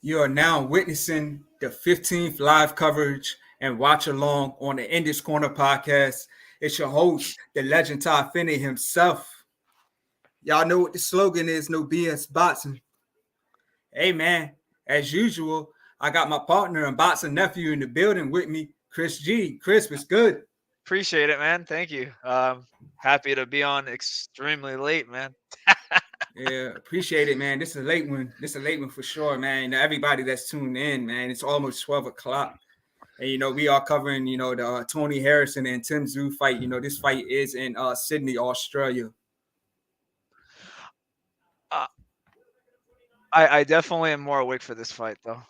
You are now witnessing the 15th live coverage and watch along on the In This Corner podcast. It's your host, the legend Todd Finney himself. Y'all know what the slogan is, no BS boxing. Hey man, as usual, I got my partner and boxing nephew in the building with me, Chris G. Chris, what's good? Appreciate it, man. Thank you. Happy to be on extremely late, man. Yeah, appreciate it, man. This is a late one. This is a late one for sure, man. Everybody that's tuned in, man, it's almost 12 o'clock. And, we are covering, the Tony Harrison and Tszyu fight. This fight is in Sydney, Australia. Uh, I definitely am more awake for this fight, though.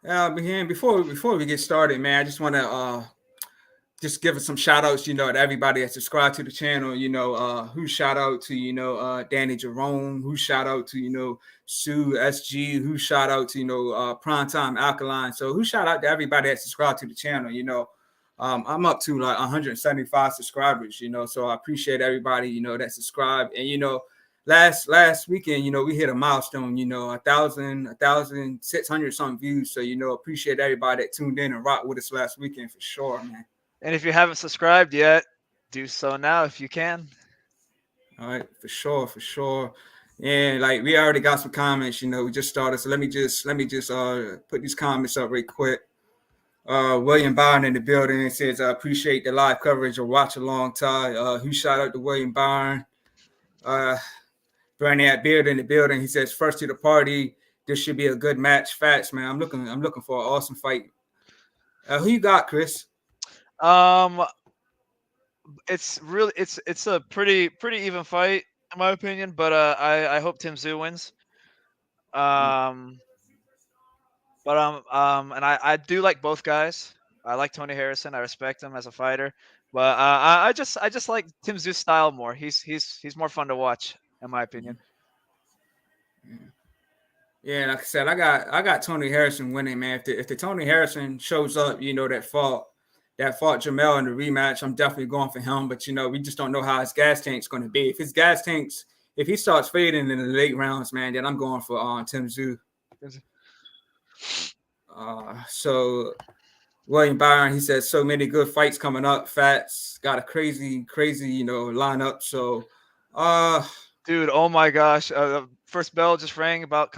Uh, before we get started, man, I just want to just give us some shout outs, to everybody that subscribed to the channel, who shout out to, Danny Jerome, who shout out to, Tszyu SG, who shout out to, Primetime Alkaline. So who shout out to everybody that subscribed to the channel, I'm up to like 175 subscribers, so I appreciate everybody, that subscribed. And, last weekend, we hit a milestone, 1,600 something views. So, appreciate everybody that tuned in and rocked with us last weekend for sure, man. And if you haven't subscribed yet, do so now if you can. All right, for sure. And like we already got some comments, we just started. So let me just put these comments up real quick. William Byron in the building says, I appreciate the live coverage or watch along Ty. Who shout out to William Byron? Brandon Beard in the building. He says, first to the party. This should be a good match. Facts, man. I'm looking for an awesome fight. Who you got, Chris? It's a pretty even fight in my opinion, but I hope Tszyu wins. And I do like both guys. I like Tony Harrison. I respect him as a fighter, but I just like Tszyu style more. He's more fun to watch in my opinion. Yeah, like I said, I got Tony Harrison winning, man. If the Tony Harrison shows up, that fought Jamel in the rematch, I'm definitely going for him. But we just don't know how his gas tank's going to be. If he starts fading in the late rounds, man, then I'm going for Tszyu. So William Byron, he says so many good fights coming up. Fats got a crazy, lineup. So, dude, oh my gosh, the first bell just rang about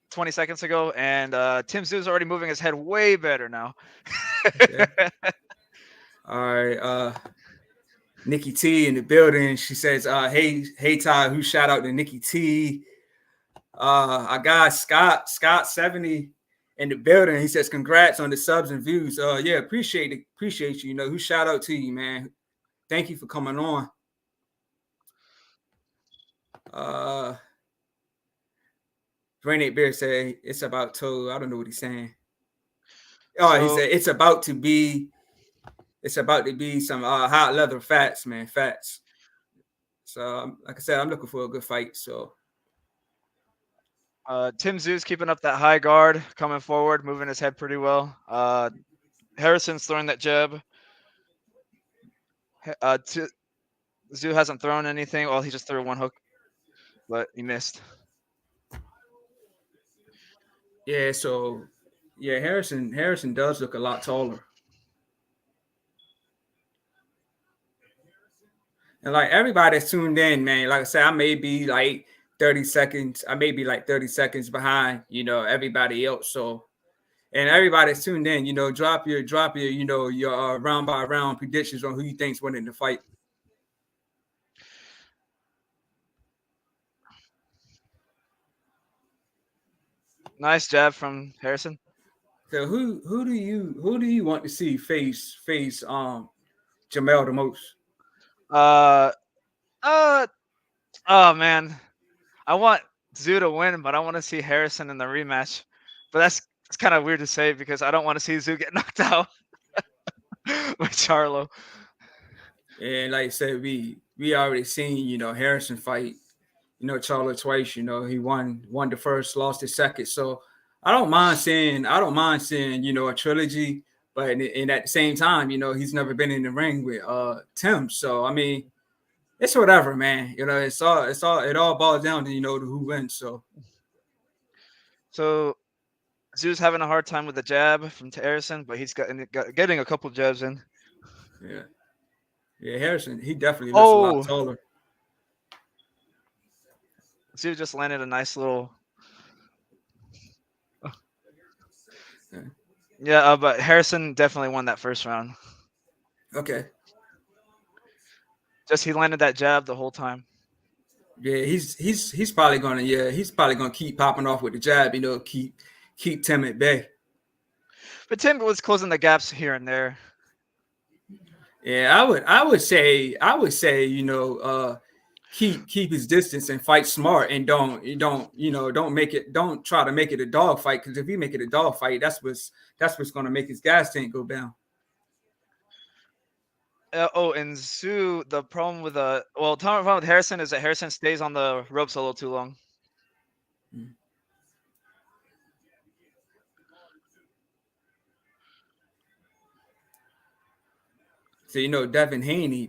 20 seconds ago, and Tszyu is already moving his head way better now. Okay. All right, Nikki T in the building. She says, hey Ty, who shout out to Nikki T? I got Scott 70 in the building. He says, congrats on the subs and views. Yeah, appreciate you. Who shout out to you, man. Thank you for coming on. Brainate Bear said it's about to. I don't know what he's saying. He said it's about to be some hot leather fats, man. Fats. So like I said, I'm looking for a good fight. So Tszyu's keeping up that high guard, coming forward, moving his head pretty well. Harrison's throwing that jab. Tszyu hasn't thrown anything. Well, he just threw one hook, but he missed. Yeah, so yeah, Harrison does look a lot taller. And like everybody that's tuned in, man, like I said, I may be like 30 seconds. I may be like 30 seconds behind, everybody else. So, and everybody that's tuned in, drop your, your round by round predictions on who you think's winning the fight. Nice jab from Harrison. So who do you want to see face Jamel the most? Oh man, I want Tszyu to win, but I want to see Harrison in the rematch. But that's kind of weird to say because I don't want to see Tszyu get knocked out with Charlo. And like I said, we already seen Harrison fight Charlo twice. He won the first, lost the second. So I don't mind seeing a trilogy, but in at the same time, he's never been in the ring with Tim. So I mean, it's whatever, man. It all boils down to to who wins. So So Tszyu's having a hard time with the jab from Harrison, but he's getting a couple jabs in. Yeah. Yeah, Harrison, he definitely looks a lot Oh, taller. Tszyu just landed a nice little. Yeah. Yeah, but Harrison definitely won that first round. Okay. Just he landed that jab the whole time. Yeah, he's probably gonna keep popping off with the jab, keep Tim at bay. But Tim was closing the gaps here and there. Yeah, I would say, keep his distance and fight smart and don't try to make it a dog fight, because if you make it a dog fight, that's what's gonna make his gas tank go down. And Tszyu, the problem with problem with Harrison is that Harrison stays on the ropes a little too long. Mm. So Devin Haney,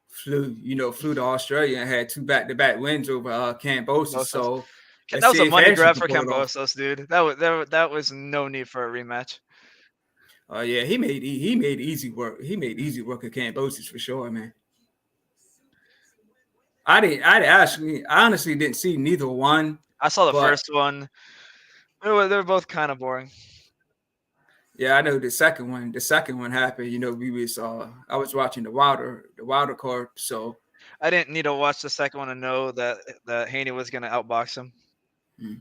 flew to Australia and had two back-to-back wins over Cambosis. Kambosos. So That let's was a see if money Harrison grab can for pull it off. Kambosos, dude. That was no need for a rematch. Yeah, he made easy work. He made easy work of Cambosis for sure, man. I honestly didn't see neither one, I saw the but first one. They were both kind of boring. yeah, I know the second one happened. I was watching the Wilder card, so I didn't need to watch the second one to know that Haney was gonna outbox him. mm.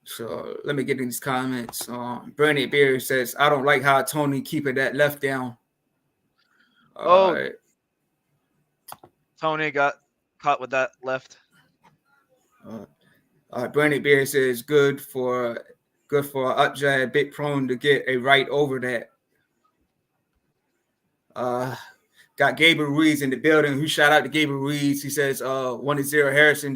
So let me get in these comments. Bernie Beer says, "I don't like how Tony keeping that left down." Oh, Uh, Tony got caught with that left. Bernie Beer says, "Good for up jab, big prone to get a right over that." Got Gabriel Ruiz in the building. Who shout out to Gabriel Ruiz? He says, 1-0 Harrison.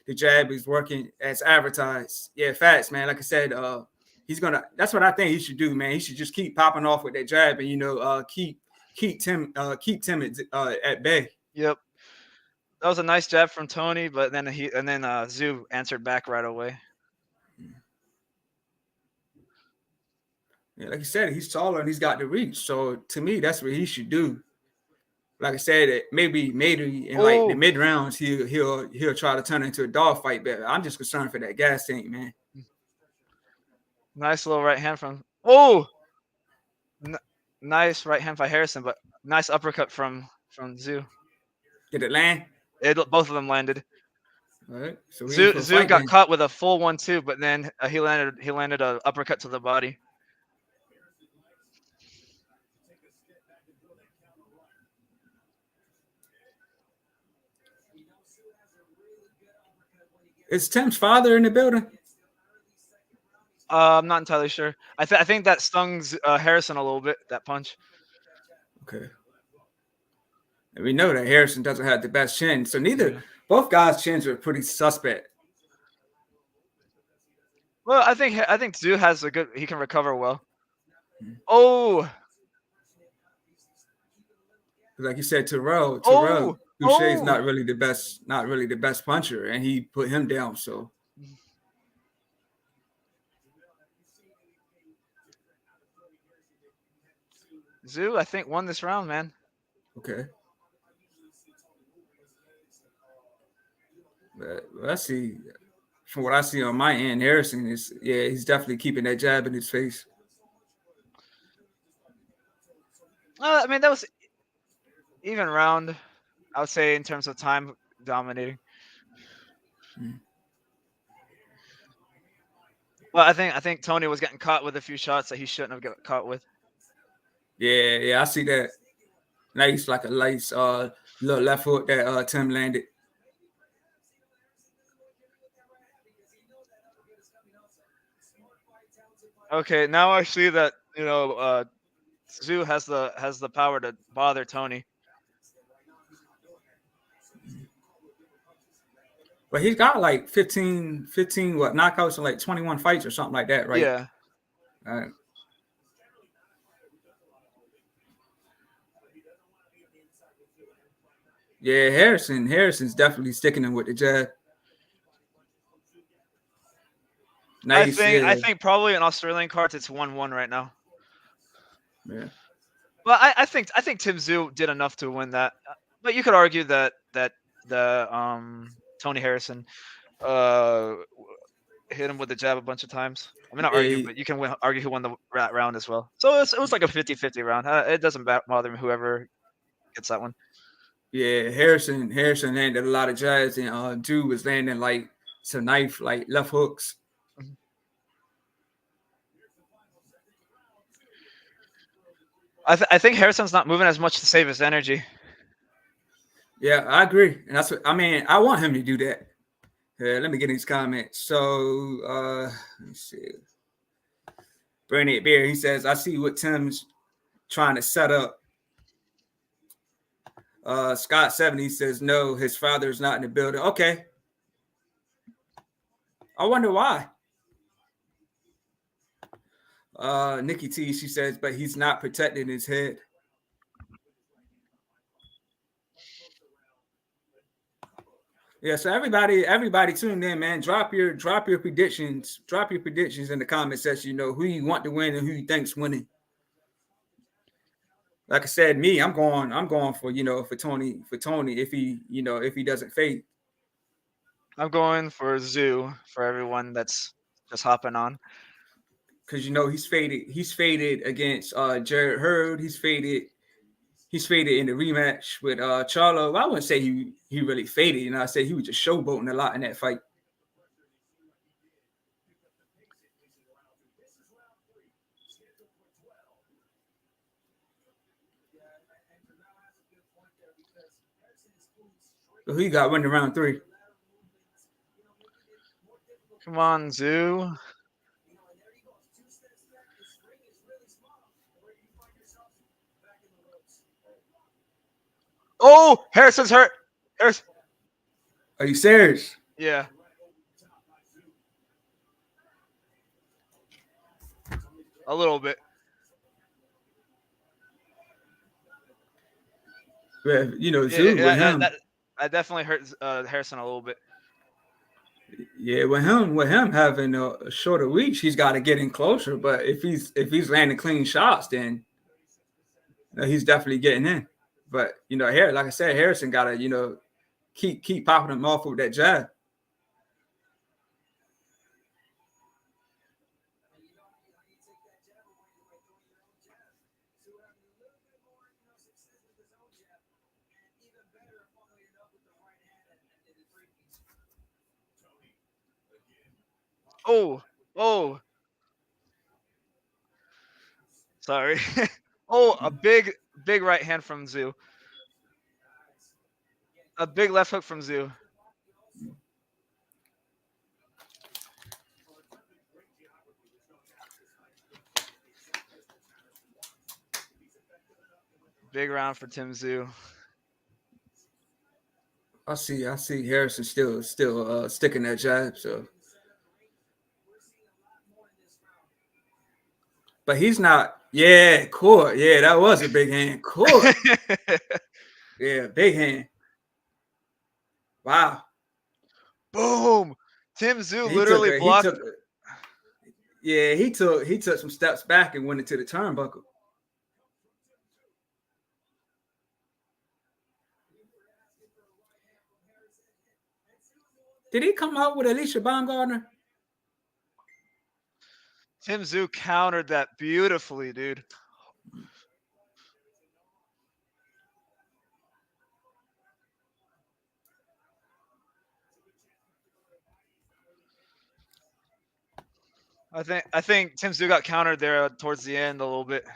The jab is working as advertised. Yeah, facts, man. Like I said, that's what I think he should do, man. He should just keep popping off with that jab and keep Tim at bay. Yep, that was a nice jab from Tony, but then Tszyu answered back right away. Yeah, like you said, he's taller and he's got the reach. So to me, that's what he should do. Like I said, maybe in like the mid rounds, he'll try to turn it into a dog fight. But I'm just concerned for that gas tank, man. Nice little right hand from nice right hand by Harrison, but nice uppercut from Tszyu. Did it land? Both of them landed. All right. So Tszyu got caught with a full 1-2, but then he landed a uppercut to the body. Is Tim's father in the building? I'm not entirely sure. I think that stung Harrison a little bit, that punch. Okay. And we know that Harrison doesn't have the best chin, so Yeah. both guys' chins are pretty suspect. Well, I think Tszyu has he can recover well. Oh, Like you said, Terrell oh, Boucher's not really the best puncher, and he put him down. So Tszyu, I think, won this round, man. okay. But let's see. From what I see on my end, Harrison he's definitely keeping that jab in his face. I mean, that was even round. I would say in terms of time dominating. Well, I think Tony was getting caught with a few shots that he shouldn't have got caught with. Yeah, I see that. Nice, like a nice little left hook that Tim landed. Okay, now I see that Tszyu has the power to bother Tony. But he's got like 15 knockouts and like 21 fights or something like that, right? Yeah. Yeah, Harrison's definitely sticking him with the jab. Nice, I yeah, think probably in Australian cards it's 1-1 right now. yeah, Well, I think Tim Tszyu did enough to win that, but you could argue that the Tony Harrison uh hit him with the jab a bunch of times. I mean, not argue, yeah, but you can argue who won the round as well. So it was like a 50-50 round. It doesn't bother me whoever gets that one. yeah. Harrison landed a lot of jabs, and Drew was landing like some knife, like left hooks. Mhm. I think Harrison's not moving as much to save his energy. Yeah, I agree, and that's what I mean. I want him to do that. Let me get these comments. So let me see. Bernard Bear, he says, I see what Tim's trying to set up. Scott 70 says, no, his father's not in the building. Okay. I wonder why. Nikki T, she says, but he's not protecting his head. Yeah, so everybody tuned in, man. Drop your predictions. Drop your predictions in the comment section. You know who you want to win and who you think's winning. Like I said, me, I'm going for for Tony if he doesn't fade. I'm going for Zoo for everyone that's just hopping on. Because he's faded against Jared Hurd. He's faded in the rematch with Charlo. Well, I wouldn't say he really faded. I said he was just showboating a lot in that fight. So who you got winning round 3? Come on, Zoo. Oh, Harrison's hurt. Harrison. Are you serious? Yeah. A little bit. Yeah, Yeah, Zoo with him. that definitely hurt Harrison a little bit. Yeah, with him having a shorter reach, he's got to get in closer. But if he's landing clean shots, then he's definitely getting in. But here, like I said, Harrison got to keep popping him off with that jab. Oh. Sorry. Oh, a big right hand from Zoo. A big left hook from Zoo. Big round for Tim Tszyu. I see Harrison still sticking that jab. So, but he's not. Yeah, court. Yeah, that was a big hand. Court. Yeah, big hand. Wow. Boom. Tim Tszyu He took literally a he blocked. took. Yeah, he took some steps back and went into the turnbuckle. Did he come out with Alicia Baumgartner? Tim Tszyu countered that beautifully, dude. I think Tim Tszyu got countered there towards the end a little bit.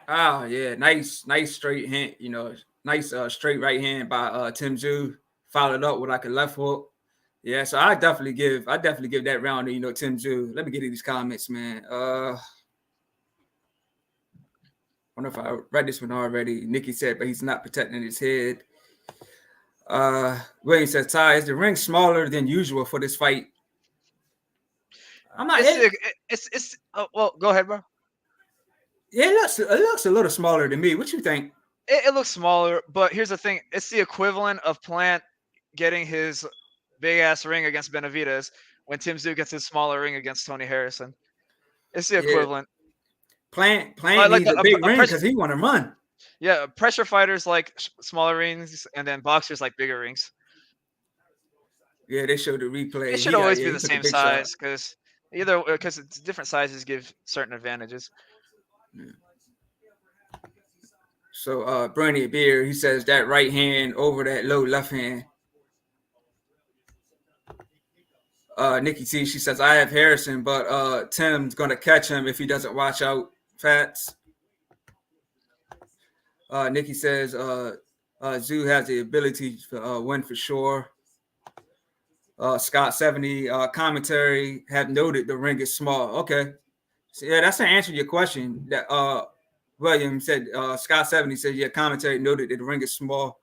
Oh yeah, nice straight hand. Nice straight right hand by Tim Tszyu, followed up with like a left hook. Yeah, so I definitely give that round to Tim Tszyu. Let me get to these comments, man. I wonder if I read this one already. Nikki said, but he's not protecting his head. William says, Ty, is the ring smaller than usual for this fight? I'm not. It's well, go ahead, bro. Yeah, it looks a little smaller than me. What you think? It looks smaller, but here's the thing: it's the equivalent of Plant getting his big ass ring against Benavidez when Tim Tszyu gets his smaller ring against Tony Harrison. It's the Yeah, equivalent. Plant Like needs a big a ring pressure, because he want to run. yeah, pressure fighters like smaller rings, and then boxers like bigger rings. Yeah, they showed the It replay. should always be He the took a same big shot. size because it's different sizes give certain advantages. Yeah. So Bernie Beer, he says that right hand over that low left hand. Nikki T, she says I have Harrison, but Tim's gonna catch him if he doesn't watch out. Fats. Nikki says Tszyu has the ability to win for sure. Scott 70 commentary have noted the ring is small. Okay, so, yeah, that's to answer your question. That William said Scott 70 said yeah, commentary noted that the ring is small.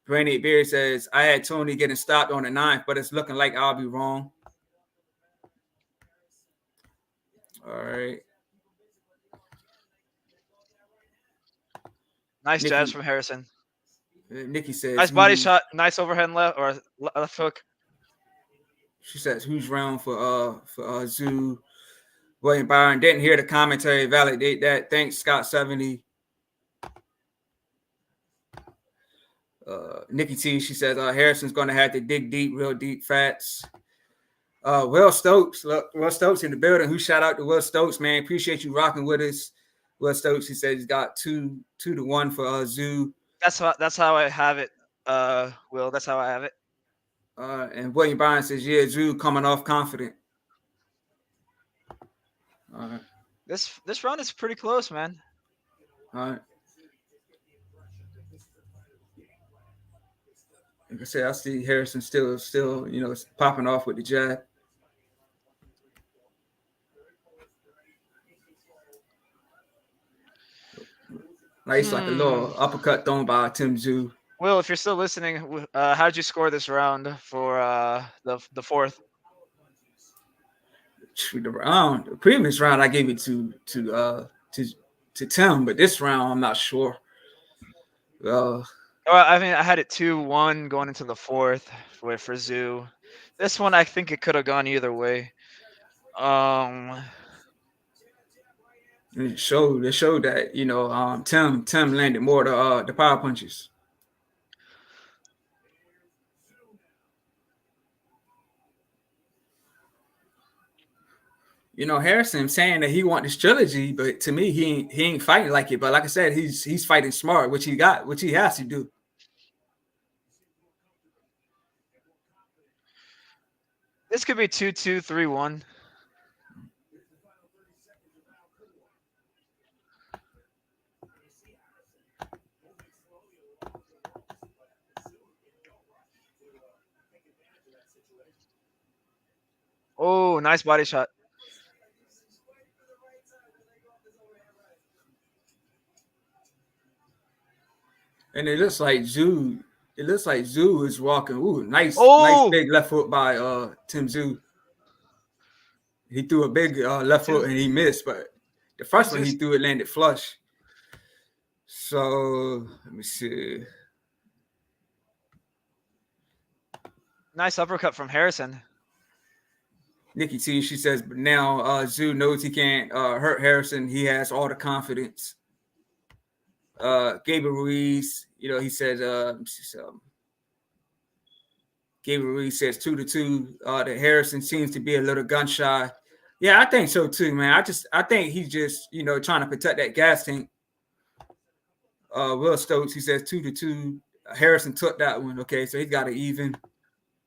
Brandy Beard says I had Tony getting stopped on the ninth, but it's looking like I'll be wrong. All right. Nice jabs Nikki from Harrison. Nikki says Nice body who's shot. Nice overhead left or left hook. she says who's round for Tszyu. William Byron didn't hear the commentary validate that. Thanks, Scott 70. Nikki T, she says Harrison's going to have to dig deep, real deep. Fats. Will Stokes, look, Will Stokes in the building. Who shout out to Will Stokes, man? Appreciate you rocking with us. Will Stokes, he says he's got 2-1 for Tszyu. That's how I have it. Will, that's how I have it. And William Byron says, yeah, Tszyu coming off confident. All right. This round is pretty close, man. All right. Like I said, I see Harrison still, popping off with the jab. Nice, like a little uppercut thrown by Tim Tszyu. Will, if you're still listening, how did you score this round for the fourth? The previous round I gave it to Tim, but this round I'm not sure. I mean, I had it 2-1 going into the fourth for Tszyu. This one, I think it could have gone either way. It showed that Tim landed more the power punches. Harrison saying that he want this trilogy, but to me he ain't fighting like it. But like I said, he's fighting smart, which he has to do. This could be 2-2, 3-1. Oh, nice body shot. And it looks like Tszyu is walking. Ooh, nice big left foot by Tim Tszyu. He threw a big left foot and he missed, but the first one he threw it landed flush. So let me see. Nice uppercut from Harrison. Nikki T, she says, but now Tszyu knows he can't hurt Harrison. He has all the confidence. Gabriel Ruiz, he says, Gabriel Ruiz says 2-2. That Harrison seems to be a little gun shy. Yeah, I think so too, man. I think he's just, trying to protect that gas tank. Will Stokes, he says 2-2. Harrison took that one. Okay, so he's got it even.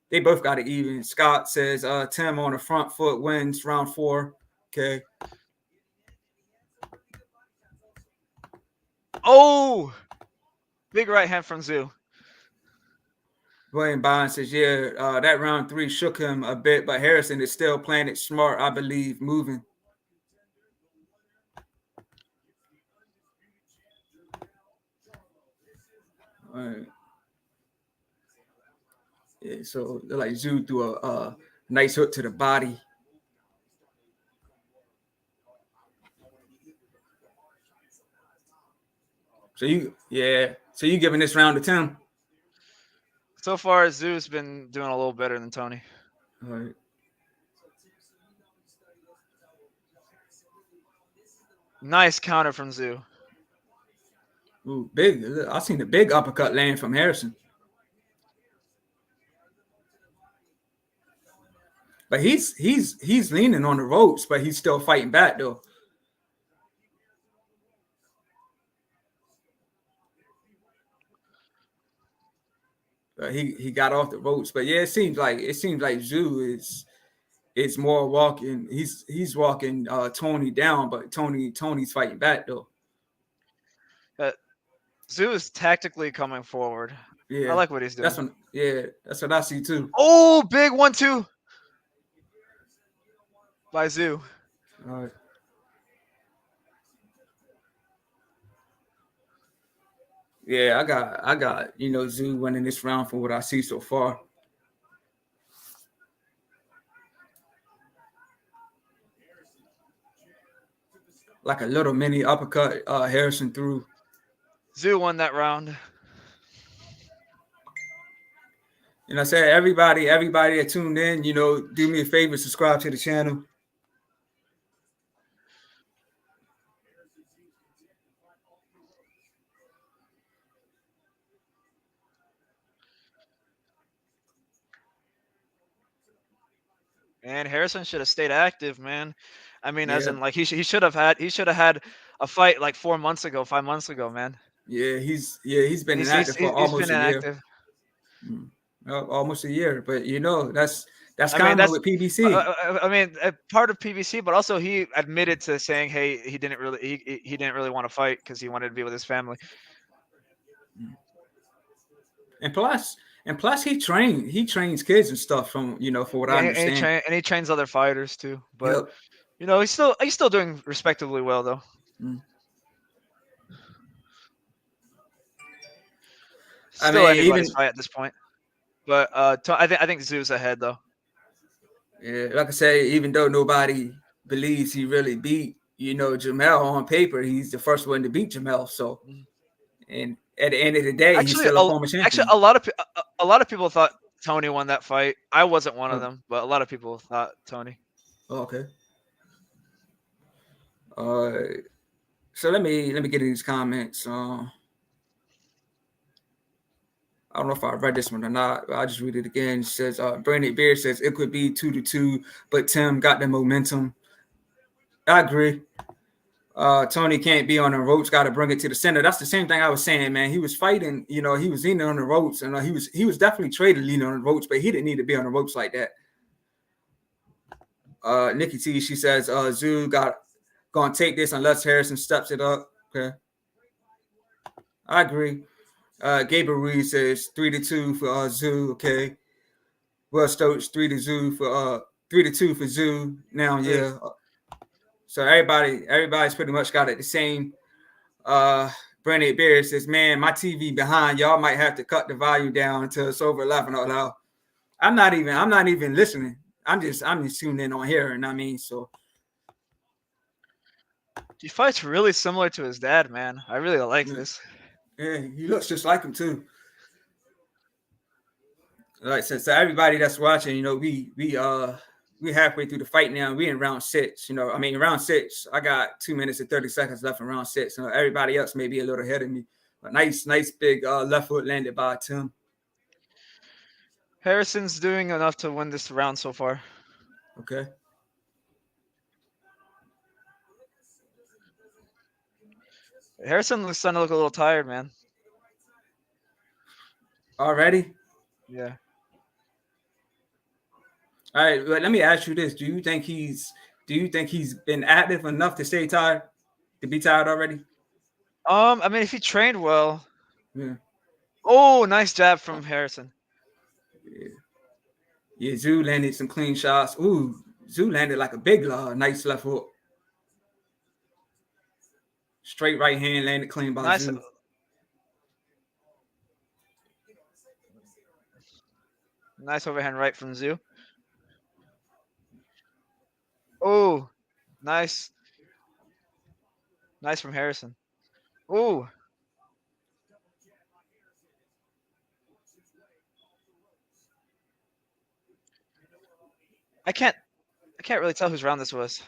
They both got it even. Scott says Tim on the front foot wins round 4. Okay. Oh, big right hand from Tszyu. William Bond says, yeah, that round 3 shook him a bit, but Harrison is still playing it smart, I believe, moving. All right. Yeah, so like Tszyu threw a nice hook to the body. So you giving this round to Tim? So far, Tszyu's been doing a little better than Tony. All right. Nice counter from Tszyu. Ooh, big. I seen the big uppercut land from Harrison. But he's leaning on the ropes, but he's still fighting back though. He got off the ropes, but yeah, it seems like Tszyu is more walking. He's walking Tony down, but Tony's fighting back though. Tszyu is tactically coming forward. I Yeah, like what he's doing. That's what I see too. Oh, big 1-2 by Tszyu. All right. Yeah, I got Tszyu winning this round for what I see so far. Like a little mini uppercut, Harrison threw. Tszyu won that round. And I said, everybody that tuned in, do me a favor, subscribe to the channel. And Harrison should have stayed active, man. I mean, as Yeah, in like he should have had a fight like 4 months ago, 5 months ago, man. he's been inactive for He's been almost a year. inactive. Almost a year, but that's I mean, common with PBC. I mean, part of PBC, but also he admitted to saying, "Hey, he didn't really want to fight because he wanted to be with his family." And plus he trains kids and stuff from for what I Yeah, understand. and he trains other fighters too. But Yep. he's still doing respectively well though. Mm. I Still mean, anybody's even fight at this point. But I think Tszyu's ahead though. yeah, like I say, even though nobody believes he really beat Jamel on paper, he's the first one to beat Jamel. So, and at the end of the day, he's Actually, still a former champion. a lot of people thought Tony won that fight. I wasn't one of them, but a lot of people thought Tony. Oh, okay. So let me get in these comments. I don't know if I read this one or not, but I'll just read it again. It says, Brandon Beard says it could be 2-2, but Tim got the momentum. I agree. Tony can't be on the ropes, got to bring it to the center. That's the same thing I was saying, man. He was fighting, he was leaning on the ropes, and he was definitely traded leaning on the ropes, but he didn't need to be on the ropes like that. Nikki T, she says, Tszyu gonna take this unless Harrison steps it up. Okay. I agree. Gabriel Reed says 3-2 for Tszyu. Okay. Will Stokes 3-2 for 3-2 for Tszyu. Now, yeah. So everybody's pretty much got it the same. Brandon Bear says, "Man, my TV behind. Y'all might have to cut the volume down until it's over 11 or now." I'm not even listening. I'm just tuning in on here, and I mean, so He fights really similar to his dad, man. I really like this. Yeah, he looks just like him too. Like so everybody that's watching, we halfway through the fight now. We in round 6. Round 6. I got 2 minutes and 30 seconds left in round 6. Everybody else may be a little ahead of me. A nice big left hook landed by Tim. Harrison's doing enough to win this round so far. Okay. Harrison looks starting to look a little tired, man. Already? Yeah. All right, but let me ask you this: Do you think he's been active enough to stay tired, to be tired already? I mean, if he trained well. Yeah. Oh, nice jab from Harrison. Yeah, Tszyu landed some clean shots. Ooh, Tszyu landed like a big nice left hook. Straight right hand landed clean by Nice. Tszyu. Nice overhand right from Tszyu. Oh, nice. Nice from Harrison. Ooh. I can't really tell whose round this was.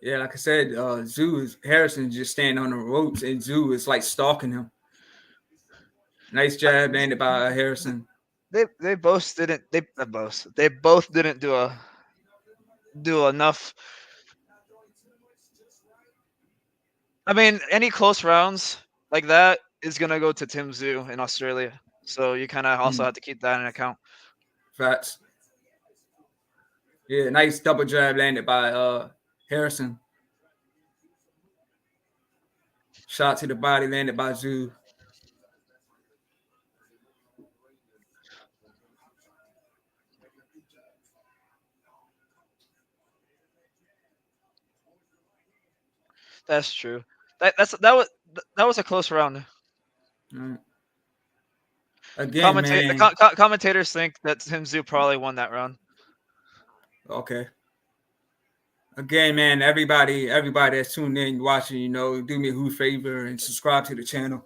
Yeah, like I said, Tszyu is Harrison just standing on the ropes, and Tszyu is like stalking him. Nice jab landed by Harrison. They both didn't they both didn't do enough. I mean, any close rounds like that is gonna go to Tszyu in Australia. So you kind of also have to keep that in account. Facts. Yeah, nice double jab landed by Harrison. Shot to the body landed by Tszyu. That's true. That was a close round. Right. Again, man. The commentators think that Tszyu probably won that round. Okay. Again, man, everybody that's tuned in, watching, do me a huge favor and subscribe to the channel.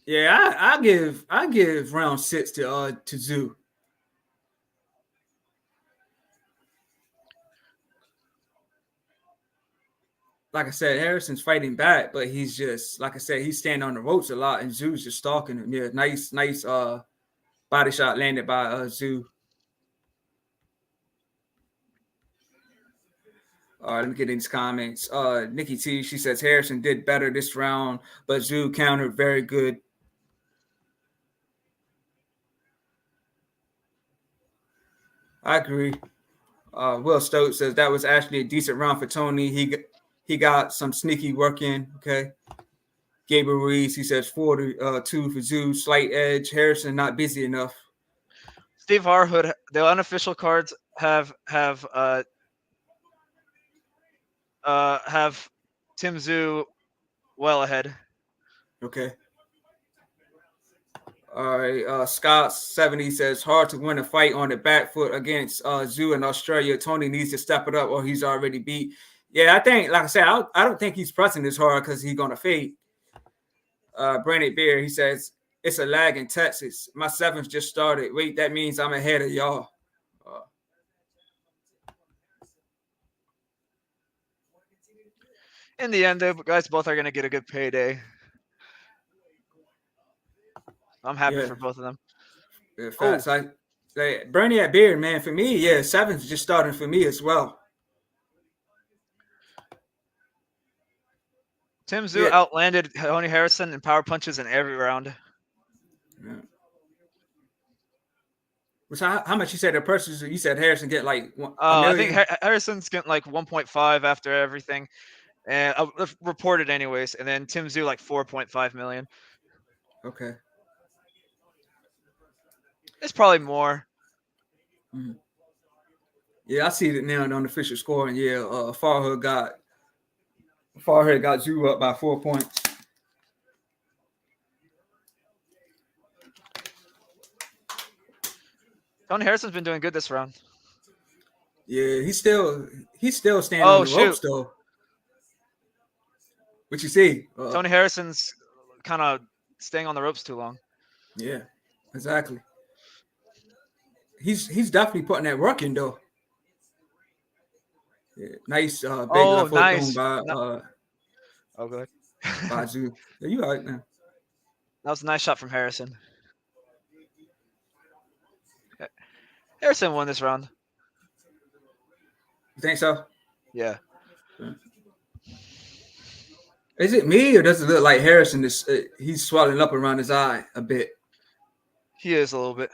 Yeah, I give round 6 to Tszyu. Like I said, Harrison's fighting back, but he's just, like I said, he's standing on the ropes a lot, and Tszyu's just stalking him. Yeah, nice body shot landed by Tszyu. Let me get into comments. Nikki T, she says Harrison did better this round, but Tszyu countered very good. I agree. Will Stokes says that was actually a decent round for Tony. He got some sneaky work in. Okay. Gabriel Ruiz, he says 4-2 for Tszyu, slight edge. Harrison not busy enough. Steve Harhood, the unofficial cards have Tszyu well ahead. Okay. All right. Scott 70 says hard to win a fight on the back foot against Tszyu in Australia. Tony needs to step it up or he's already beat. Yeah, I think, like I said, I don't think he's pressing this hard because he's gonna fade. Brandon Bear, he says it's a lag in Texas. My 7th just started. Wait, that means I'm ahead of y'all. In the end, the guys both are gonna get a good payday. I'm happy for both of them. Yeah, facts. Like Bernie at Beard, man, for me, yeah, 7's just starting for me as well. Tszyu outlanded Tony Harrison in power punches in every round. Yeah. So how much you said the purses? You said Harrison get like $1 million? I think Harrison's getting like 1.5 after everything, and reported anyways. And then Tszyu like 4.5 million. Okay. It's probably more. Mm-hmm. Yeah, I see it now on the official score, and yeah, Farhood got Tszyu up by 4 points. Tony Harrison's been doing good this round. Yeah, he's still standing on the ropes though. What you see? Tony Harrison's kind of staying on the ropes too long. Yeah, exactly. He's definitely putting that work in though. Yeah, nice big left hook by good. By Tszyu. Yeah, you all right now. That was a nice shot from Harrison. Harrison won this round. You think so? Yeah. Is it me or does it look like Harrison is he's swelling up around his eye a bit? He is a little bit.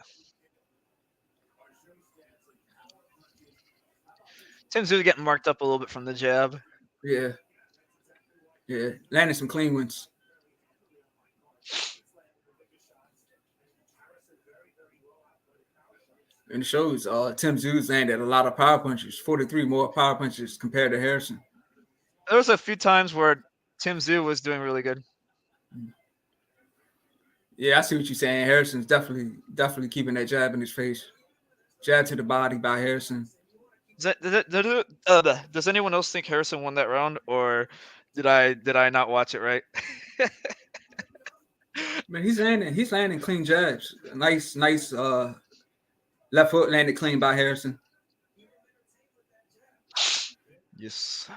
Tszyu getting marked up a little bit from the jab. Yeah. Yeah. Landing some clean ones. And it shows Tszyu landed a lot of power punches, 43 more power punches compared to Harrison. There was a few times where Tszyu was doing really good. Yeah, I see what you're saying. Harrison's definitely keeping that jab in his face. Jab to the body by Harrison. Does anyone else think Harrison won that round, or did I not watch it right? Man, he's landing clean jabs. Nice left hook landed clean by Harrison. Yes.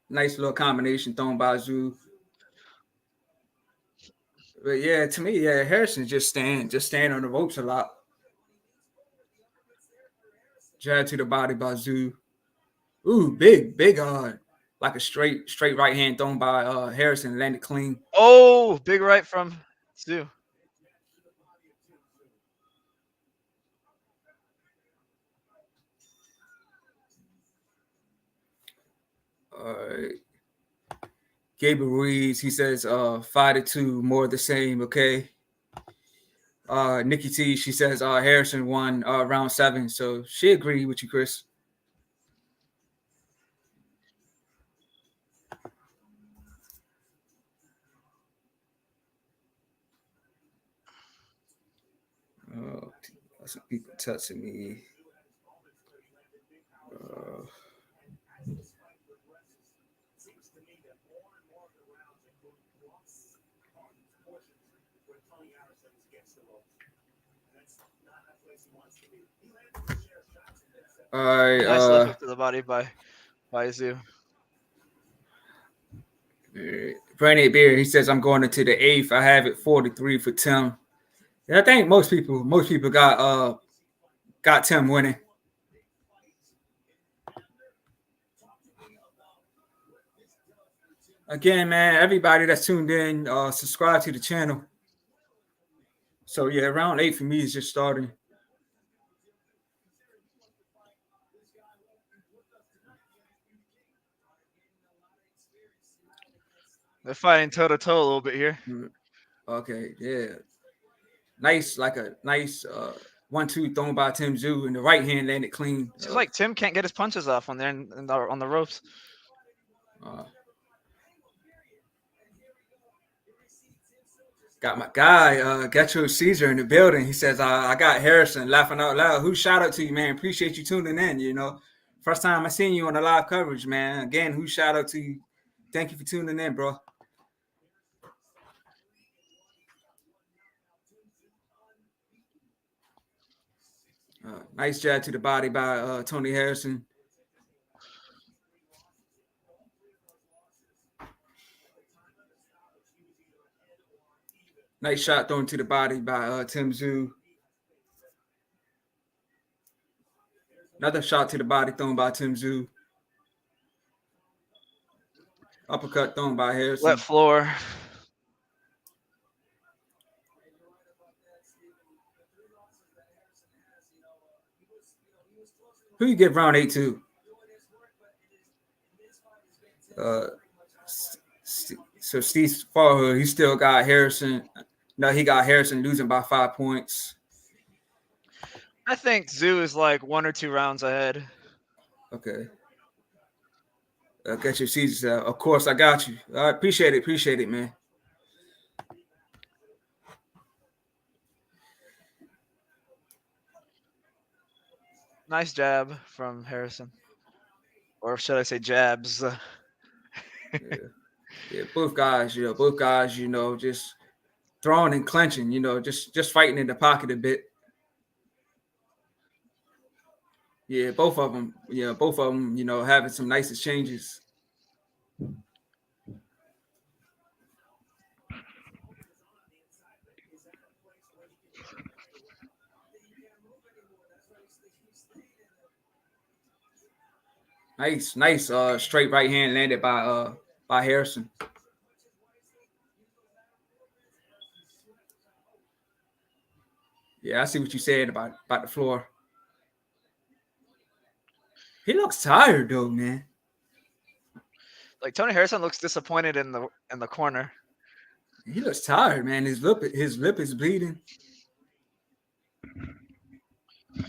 Nice little combination thrown by Tszyu. But yeah, to me, yeah, Harrison just stand on the ropes a lot. Jab to the body by Tszyu. Ooh, big like a straight right hand thrown by Harrison, landed clean. Oh, big right from Tszyu. Uh, Gabriel Ruiz, he says 5-2, more the same, okay. Nikki T, she says Harrison won round 7, so she agreed with you, Chris. Some people touching me. All right. Nice left hook to the body by Tszyu. Brandon Beer, he says I'm going into the 8th. I have it 43 for Tim. Yeah, I think most people got Tim winning. Again, man, everybody that's tuned in, subscribe to the channel. So yeah, round 8 for me is just starting. They're fighting toe to toe a little bit here. Okay, yeah. Nice 1-2 thrown by Tszyu, and the right hand landed clean. Seems like Tim can't get his punches off when they're on the ropes. Got my guy, Getro Caesar in the building. He says, I got Harrison laughing out loud. Who shout out to you, man? Appreciate you tuning in, you know. First time I seen you on the live coverage, man. Again, who shout out to you? Thank you for tuning in, bro. Nice jab to the body by Tony Harrison. Nice shot thrown to the body by Tszyu. Another shot to the body thrown by Tszyu. Uppercut thrown by Harrison. Wet floor. Who you give round 8 to? So Steve Farhood, he still got Harrison. No, he got Harrison losing by 5 points. I think Tszyu is like 1 or 2 rounds ahead. Okay. Get your seats. Of course, I got you. I appreciate it, man. Nice jab from Harrison. Or should I say jabs? Yeah, both guys, just throwing and clenching, just fighting in the pocket a bit. Yeah, both of them, having some nice exchanges. Nice straight right hand landed by Harrison. Yeah, I see what you said about the floor. He looks tired though, man. Like Tony Harrison looks disappointed in the corner. He looks tired, man. His lip is bleeding.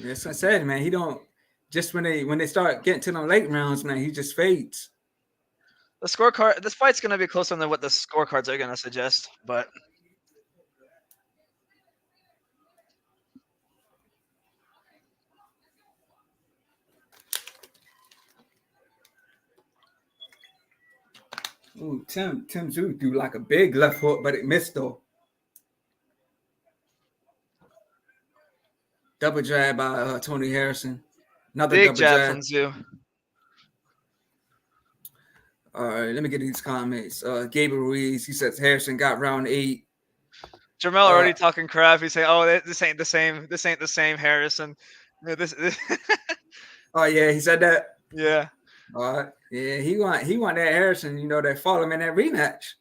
Yes, I said, man. He don't just when they start getting to them late rounds, man. He just fades. The scorecard. This fight's gonna be closer than what the scorecards are gonna suggest, but. Ooh, Tim Tszyu threw like a big left hook, but it missed though. Double jab by Tony Harrison. Another Big double jab jab. from Tszyu. All right, let me get these comments. Gabriel Ruiz, he says Harrison got round 8. Jamel already talking crap. He's saying, "Oh, this ain't the same. This ain't the same Harrison." This Oh yeah, he said that. yeah. All right. Yeah, he want that Harrison, that fought him in that rematch.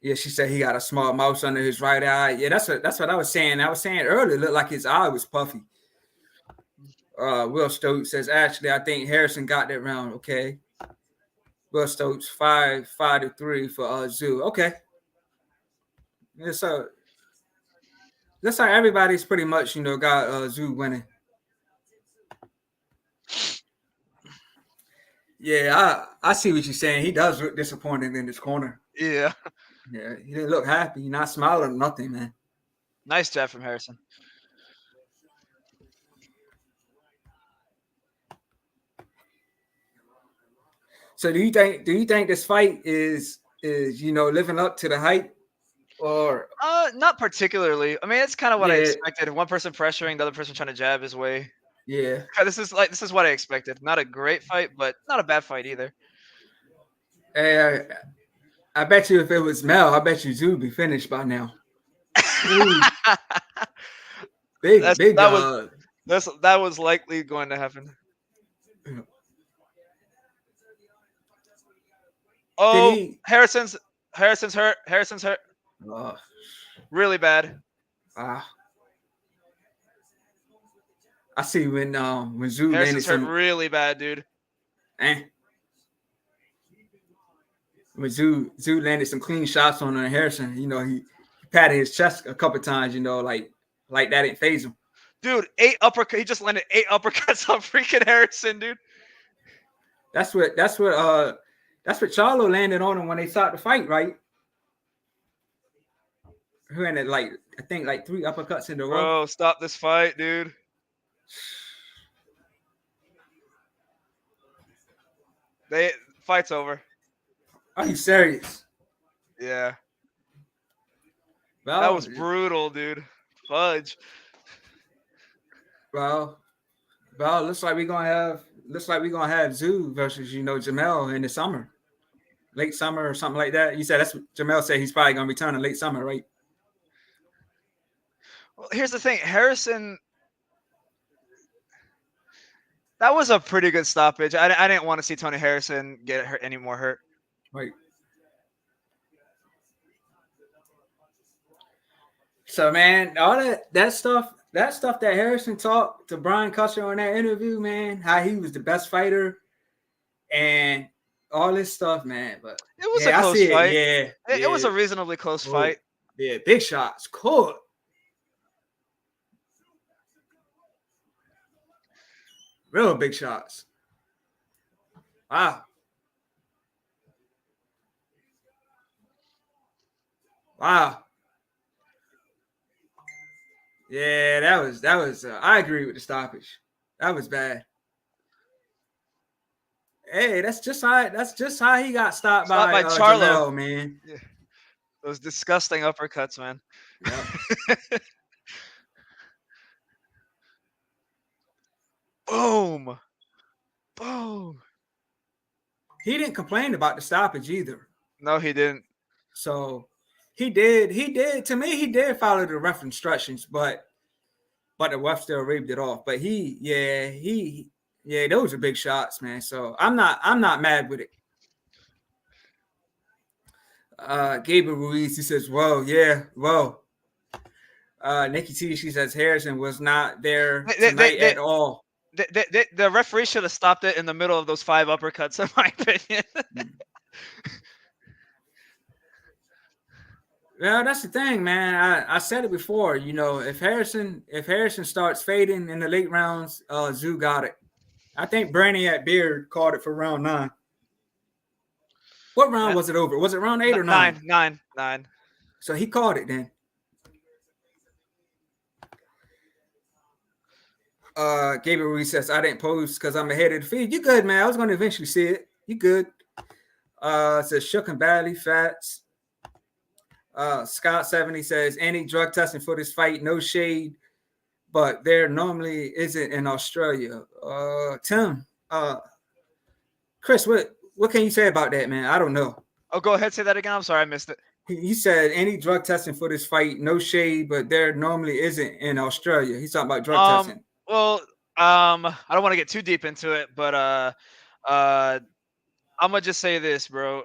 Yeah, she said he got a small mouse under his right eye. Yeah, that's what I was saying. I was saying earlier, it looked like his eye was puffy. Will Stokes says, actually, I think Harrison got that round. Okay. Will Stokes 5-3 for Tszyu. Okay. Yeah, so looks like everybody's pretty much, got Tszyu winning. Yeah, I see what you're saying. He does look disappointed in this corner. Yeah. Yeah, he didn't look happy. He's not smiling or nothing, man. Nice jab from Harrison. So do you think this fight is living up to the hype? Or not particularly. I mean, it's kind of what I expected. One person pressuring, the other person trying to jab his way. Yeah. This is what I expected. Not a great fight, but not a bad fight either. Hey, I bet you if it was Mel, I bet you Tszyu would be finished by now. That was likely going to happen. Oh, Harrison's hurt. Harrison's hurt. Really bad. I see when Tszyu Harrison's hurt really bad, dude. When Tszyu landed some clean shots on Harrison, he patted his chest a couple times, like that didn't phase him. Dude, 8 uppercuts. He just landed 8 uppercuts on freaking Harrison, dude. That's what Charlo landed on him when they started the fight, right? Who ended I think 3 uppercuts in the row. Bro, stop this fight, dude. Fight's over. Are you serious? Yeah. Well, that was brutal, dude. Fudge. Well, looks like we're gonna have Tszyu versus Jamel in the summer, late summer or something like that. You said that's what Jamel said. He's probably gonna return in late summer, right? Well, here's the thing, Harrison. That was a pretty good stoppage. I didn't want to see Tony Harrison get hurt any more hurt. Right. So man, all that stuff that Harrison talked to Brian Custer on that interview, man, how he was the best fighter and all this stuff, man. But it was a close fight. It was a reasonably close fight. Yeah, big shots. Cool. Real big shots. Wow. Yeah, that was. I agree with the stoppage. That was bad. Hey, that's just how he got stopped by Charlo, man. Yeah. Those disgusting uppercuts, man. Yep. Boom. He didn't complain about the stoppage either. No, he didn't. So he did. To me, he did follow the ref instructions, but the ref still raved it off. But those are big shots, man. So I'm not mad with it. Gabriel Ruiz, he says, "Whoa, yeah, whoa." Nikki T, she says Harrison was not there tonight at all. The referee should have stopped it in the middle of those 5 uppercuts, in my opinion. Well, that's the thing, man. I said it before. If Harrison starts fading in the late rounds, Tszyu got it. I think Brainiac Beard called it for round 9. What round was it over? Was it round 8 or 9? 9. So he called it then. Gabriel Reese says, I didn't post because I'm ahead of the feed. You good, man. I was going to eventually see it. You good. Says Shook and Badly, Fats. Scott 70 says, any drug testing for this fight, no shade, but there normally isn't in Australia. Tim, Chris, what can you say about that, man? I don't know. Oh, go ahead, say that again. I'm sorry, I missed it. He said any drug testing for this fight, no shade, but there normally isn't in Australia. He's talking about drug testing. Well, I don't want to get too deep into it, but I'm gonna just say this, bro.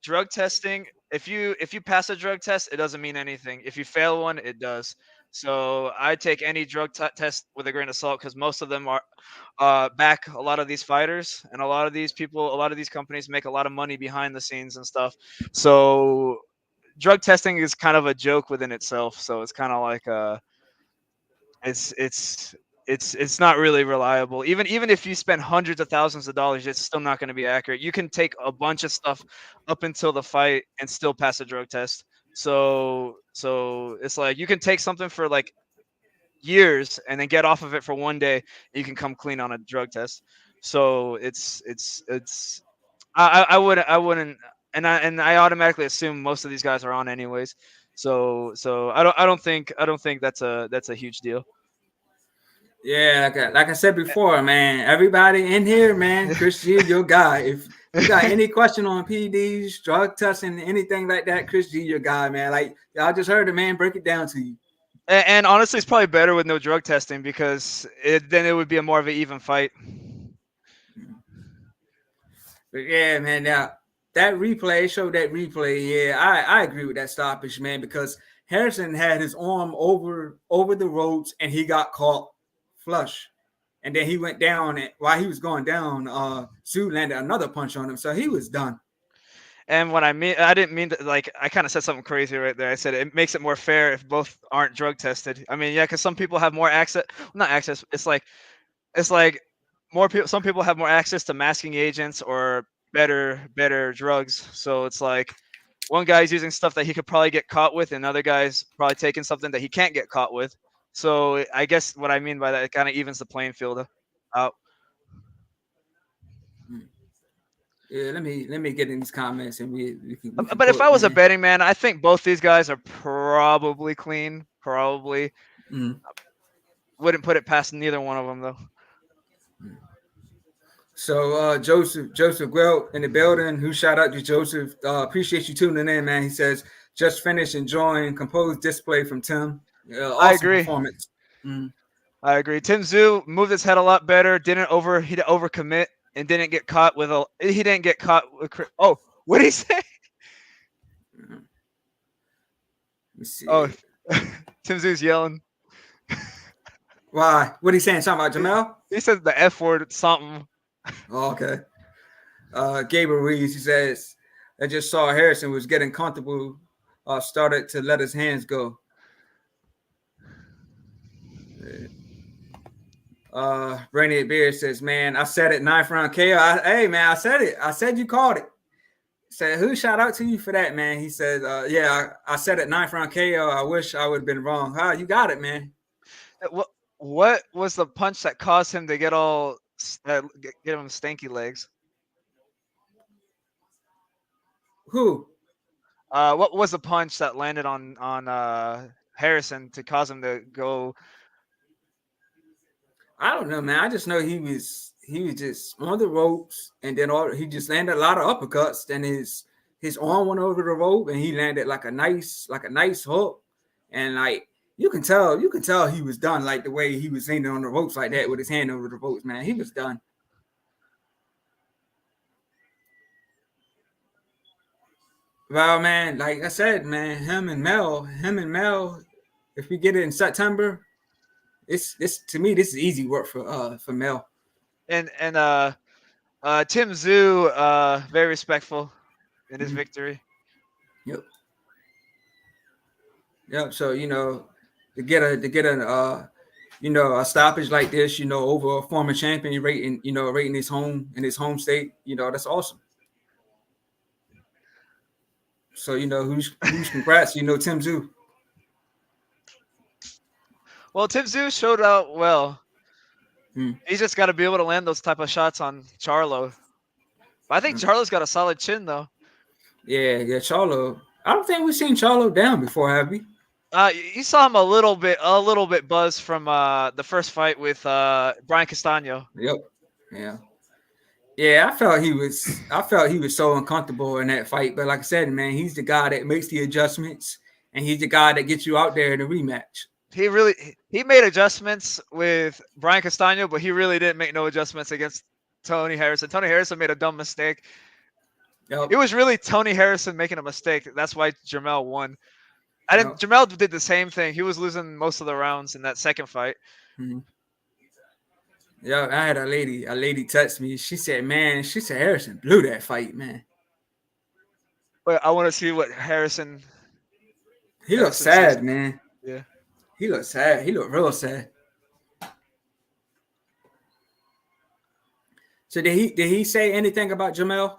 Drug testing. If you pass a drug test, it doesn't mean anything. If you fail one, it does. So I take any drug test with a grain of salt because most of them are back a lot of these fighters and a lot of these people, a lot of these companies make a lot of money behind the scenes and stuff. So drug testing is kind of a joke within itself. So it's kind of like it's it's not really reliable. Even if you spend hundreds of thousands of dollars, it's still not going to be accurate. You can take a bunch of stuff up until the fight and still pass a drug test. So it's like you can take something for like years and then get off of it for one day. You can come clean on a drug test. So it's I wouldn't and I automatically assume most of these guys are on anyways. So I don't think that's a huge deal. Yeah, like I said before, man. Everybody in here, man. Chris G, your guy. If you got any question on PEDs, drug testing, anything like that, Chris G, your guy, man. Like y'all just heard the man break it down to you. And honestly, it's probably better with no drug testing because then it would be a more of an even fight. But yeah, man. Now that replay showed that replay. Yeah, I agree with that stoppage, man, because Harrison had his arm over the ropes and he got caught flush. And then he went down, and while he was going down, Tszyu landed another punch on him, so he was done. And when I didn't mean to, like, I kind of said something crazy right there. I said it makes it more fair if both aren't drug tested. I mean, yeah, because some people have more access, not access. It's like more people. Some people have more access to masking agents or better drugs. So it's like one guy's using stuff that he could probably get caught with, and another guy's probably taking something that he can't get caught with. So I guess what I mean by that, it kind of evens the playing field out. Yeah, let me get in these comments and we can But if I quote, was a man. betting man, I think both these guys are probably clean. Probably wouldn't put it past neither one of them though. So Joseph Guelt in the building. Who shout out to Joseph? Appreciate you tuning in, man. He says just finished enjoying composed display from Tim. I Awesome agree. performance. Mm. I agree. Tim Tszyu moved his head a lot better. He didn't overcommit and didn't get caught with a. He didn't get caught with. Oh, what did he say? Let me see. Oh, Tim Tszyu's yelling. Why? What are you saying? Something about Jamel? He said the F word something. Oh, okay. Gabriel Reeves, he says, I just saw Harrison was getting comfortable, started to let his hands go. Rainy Beard says, man, I said it 9th round KO. Hey, man, I said it. I said you called it. Said, who shout out to you for that, man? He says, yeah, I said it 9th round KO. I wish I would have been wrong. You got it, man. What was the punch that caused him to get all get him stanky legs? Who? What was the punch that landed on Harrison to cause him to go? I don't know, man. I just know he was just on the ropes, and then he just landed a lot of uppercuts. Then his arm went over the rope, and he landed like a nice hook, and like you can tell he was done. Like the way he was leaning on the ropes like that with his hand over the ropes, man. He was done. Well, man, like I said, man, him and Mel, if we get it in September, this to me, this is easy work for Mel. And Tim Tszyu, very respectful in his victory. Yep. Yep. So to get a stoppage like this, over a former champion rating his home state, that's awesome. So who's congrats, Tim Tszyu. Well, Tim Tszyu showed out well. Mm. He's just got to be able to land those type of shots on Charlo. But I think Mm. Charlo's got a solid chin though. Yeah, Charlo. I don't think we've seen Charlo down before, have we? You saw him a little bit buzzed from the first fight with Brian Castano. Yep. Yeah. Yeah, I felt he was so uncomfortable in that fight. But like I said, man, he's the guy that makes the adjustments, and he's the guy that gets you out there in the rematch. He made adjustments with Brian Castano, but he really didn't make no adjustments against Tony Harrison. Tony Harrison made a dumb mistake. Yep. It was really Tony Harrison making a mistake. That's why Jamel won. I didn't. Yep. Jamel did the same thing. He was losing most of the rounds in that second fight. Mm-hmm. Yeah, I had a lady text me. She said, "Man, she said Harrison blew that fight, man. But I want to see what He looked Harrison says. sad, man. Yeah. He looked sad. He looked real sad." So did he say anything about Jamel?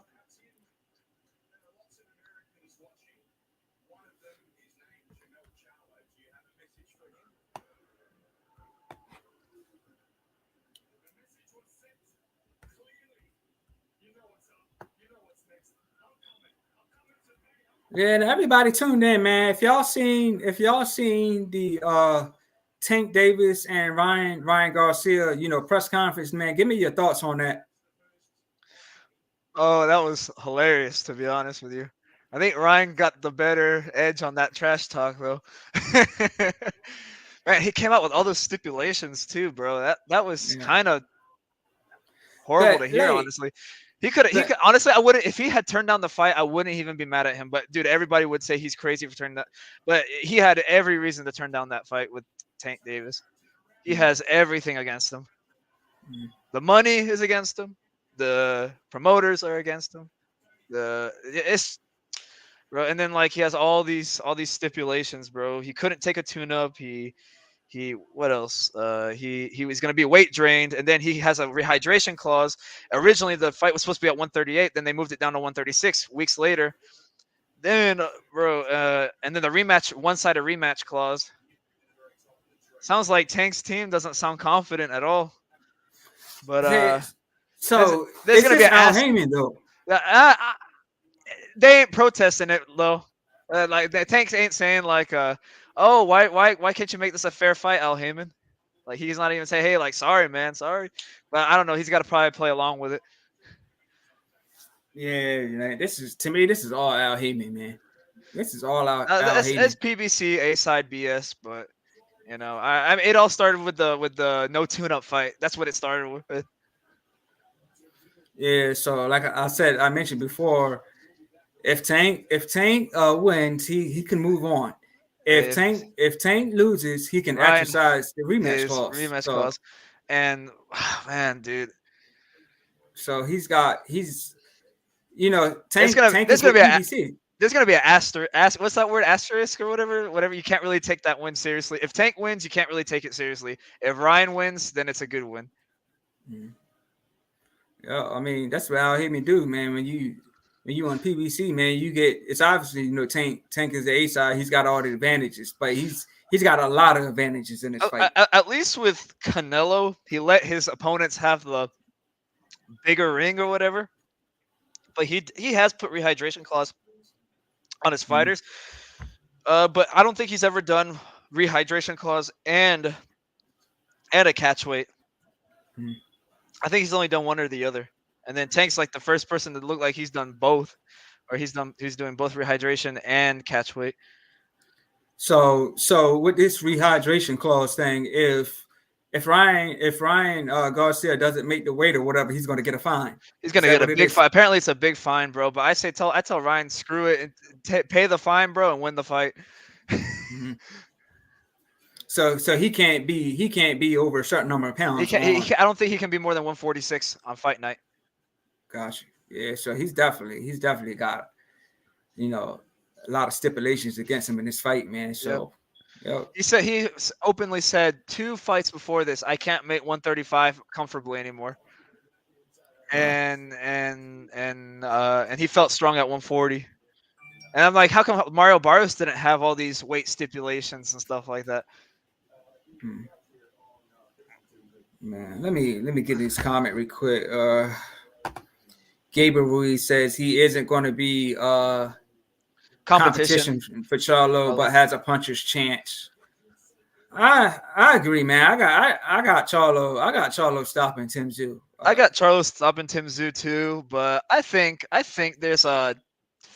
Yeah, and everybody tuned in, man. If y'all seen the Tank Davis and Ryan Garcia, press conference, man, give me your thoughts on that. Oh, that was hilarious, to be honest with you. I think Ryan got the better edge on that trash talk, though. Man, he came out with all those stipulations too, bro. That was Yeah. kind of horrible to But hear, like, honestly. He could honestly, I wouldn't if he had turned down the fight, I wouldn't even be mad at him. But dude, everybody would say he's crazy for turning that. But he had every reason to turn down that fight with Tank Davis. He has everything against him. Mm. The money is against him. The promoters are against him. It's bro, and then like he has all these stipulations, bro. He couldn't take a tune up. He what else? He was gonna be weight drained, and then he has a rehydration clause. Originally, the fight was supposed to be at 138. Then they moved it down to 136 weeks later. Then, bro, and then the rematch, one-sided rematch clause. Sounds like Tank's team doesn't sound confident at all. But there's so there's it's gonna be just an Al ass. Heyman though. They ain't protesting it though. Like the Tanks ain't saying like, oh, why can't you make this a fair fight, Al Heyman? Like he's not even saying, hey, like sorry, man, sorry. But I don't know. He's got to probably play along with it. Yeah, like, this is all Al Heyman, man. This is all Al It's Heyman. PBC A side BS, but I mean, it all started with the no tune-up fight. That's what it started with. Yeah, so like I mentioned before, if Tank wins, he can move on. If If Tank loses, he can Ryan exercise the rematch is clause. rematch So clause, and man, dude, so it's Tank is with PBC. there's gonna be an what's that word, asterisk or whatever. You can't really take that win seriously. If Tank wins, you can't really take it seriously. If Ryan wins, then it's a good win. Mhm. Yeah, I mean that's what Al Heyman do, man. When you on PBC, man, it's obviously Tank is the A side. He's got all the advantages, but he's got a lot of advantages in this fight. At least with Canelo, he let his opponents have the bigger ring or whatever. But he has put rehydration clause on his Mhm. fighters. But I don't think he's ever done rehydration clause and a catch weight. Mhm. I think he's only done one or the other. And then Tank's like the first person to look like he's done both, or he's doing both rehydration and catch weight. So with this rehydration clause thing, if Ryan Garcia doesn't make the weight or whatever, he's going to get a fine. He's Is gonna that get a what it big is? fine. Apparently, it's a big fine, bro. But I tell Ryan, screw it, and pay the fine, bro, and win the fight. Mm-hmm. So he can't be over a certain number of He pounds can't, on. I don't think he can be more than 146 on fight night. Gosh, yeah. So he's definitely got a lot of stipulations against him in this fight, man. Yep. So, yep. He openly said 2 fights before this, I can't make 135 comfortably anymore, Uh, and he felt strong at 140. And I'm like, how come Mario Barros didn't have all these weight stipulations and stuff like that? hmm. Man, let me get this comment real quick. Gabriel Ruiz says he isn't going to be Competition. competition for Charlo, Charlo. but has a puncher's chance. I agree, man. I got Charlo stopping Tim Tszyu. I got Charlo stopping Tim Tszyu too, but I think there's a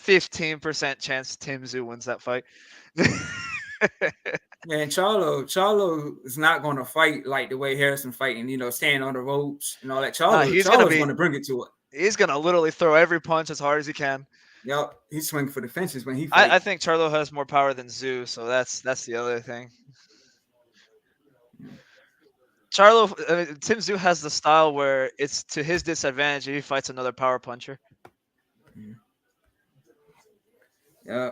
15% chance Tim Tszyu wins that fight. Yeah, and Charlo is not going to fight like the way Harrison fighting, staying on the ropes and all that. Nah, Charlo is going to bring it to it. he's gonna literally throw every punch as hard as he can. Yep, he's swinging for the fences when he I fight. think Charlo has more power than Tszyu, so that's the other thing. Tim Tszyu has the style where it's to his disadvantage if he fights another power puncher. Yeah.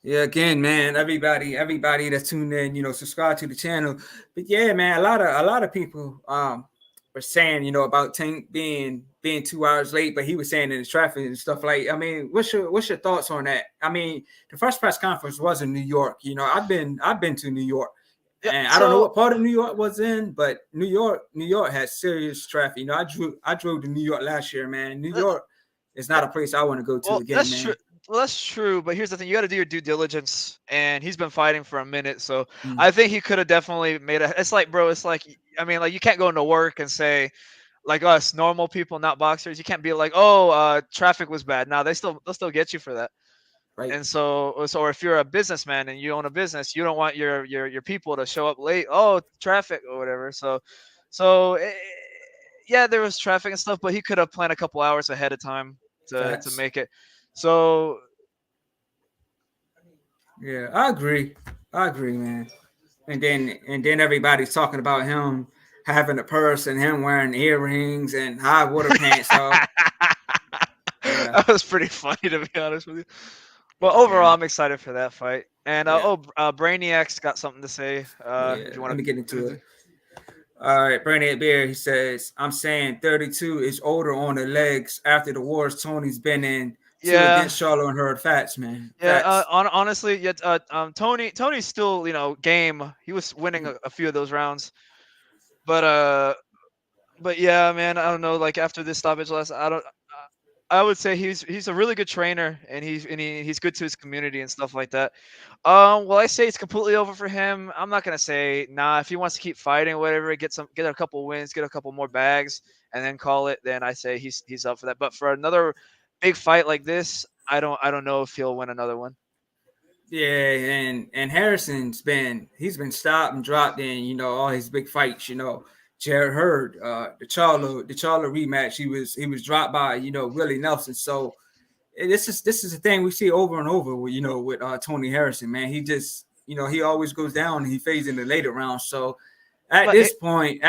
Yeah, again, man, everybody that's tuned in, subscribe to the channel. But yeah, man, a lot of people were saying, about Tank being 2 hours late, but he was saying in the traffic and stuff like. I mean, what's your thoughts on that? I mean, the first press conference was in New York. I've been to New York, Yeah, and I don't know what part of New York was in, but New York has serious traffic. I drove to New York last year, man. New York is not a place I want to go to well, again, that's man. true. Well, that's true, but here's the thing: you got to do your due diligence, and he's been fighting for a minute, so Mm, I think he could have definitely made a. It's like, bro, it's like, I mean, like you can't go into work and say, like us normal people, not boxers, you can't be like, oh, traffic was bad. Now they'll still get you for that. right. And so if you're a businessman and you own a business, you don't want your people to show up late. Oh, traffic or whatever. So yeah, there was traffic and stuff, but he could have planned a couple hours ahead of time to Facts. make it. So Yeah, I agree, man. And then everybody's talking about him having a purse and him wearing earrings and high water pants. So yeah, that was pretty funny to be honest with you. But yeah, overall, I'm excited for that fight. And yeah, Brainiac's got something to say. yeah. If you Let want me get into to, it. All right, Brandon Bear, he says, I'm saying 32 is older on the legs after the wars Tony's been in two yeah, against Charlo and her. Facts, man. yeah. Facts. Honestly, yeah. Tony's still game. He was winning a few of those rounds, but yeah, man. I don't know. Like after this stoppage last, I don't. I would say he's a really good trainer, and he's good to his community and stuff like that. Well, I say it's completely over for him. I'm not gonna say nah. If he wants to keep fighting, whatever, get a couple wins, get a couple more bags, and then call it. Then I say he's up for that. But for another big fight like this, I don't know if he'll win another one. Yeah, and he's been stopped and dropped in all his big fights. Jared Hurd, the Charlo rematch. He was dropped by Willie Nelson. So this is a thing we see over and over with Tony Harrison. Man, he just he always goes down and he fades in the later rounds. So at But this point,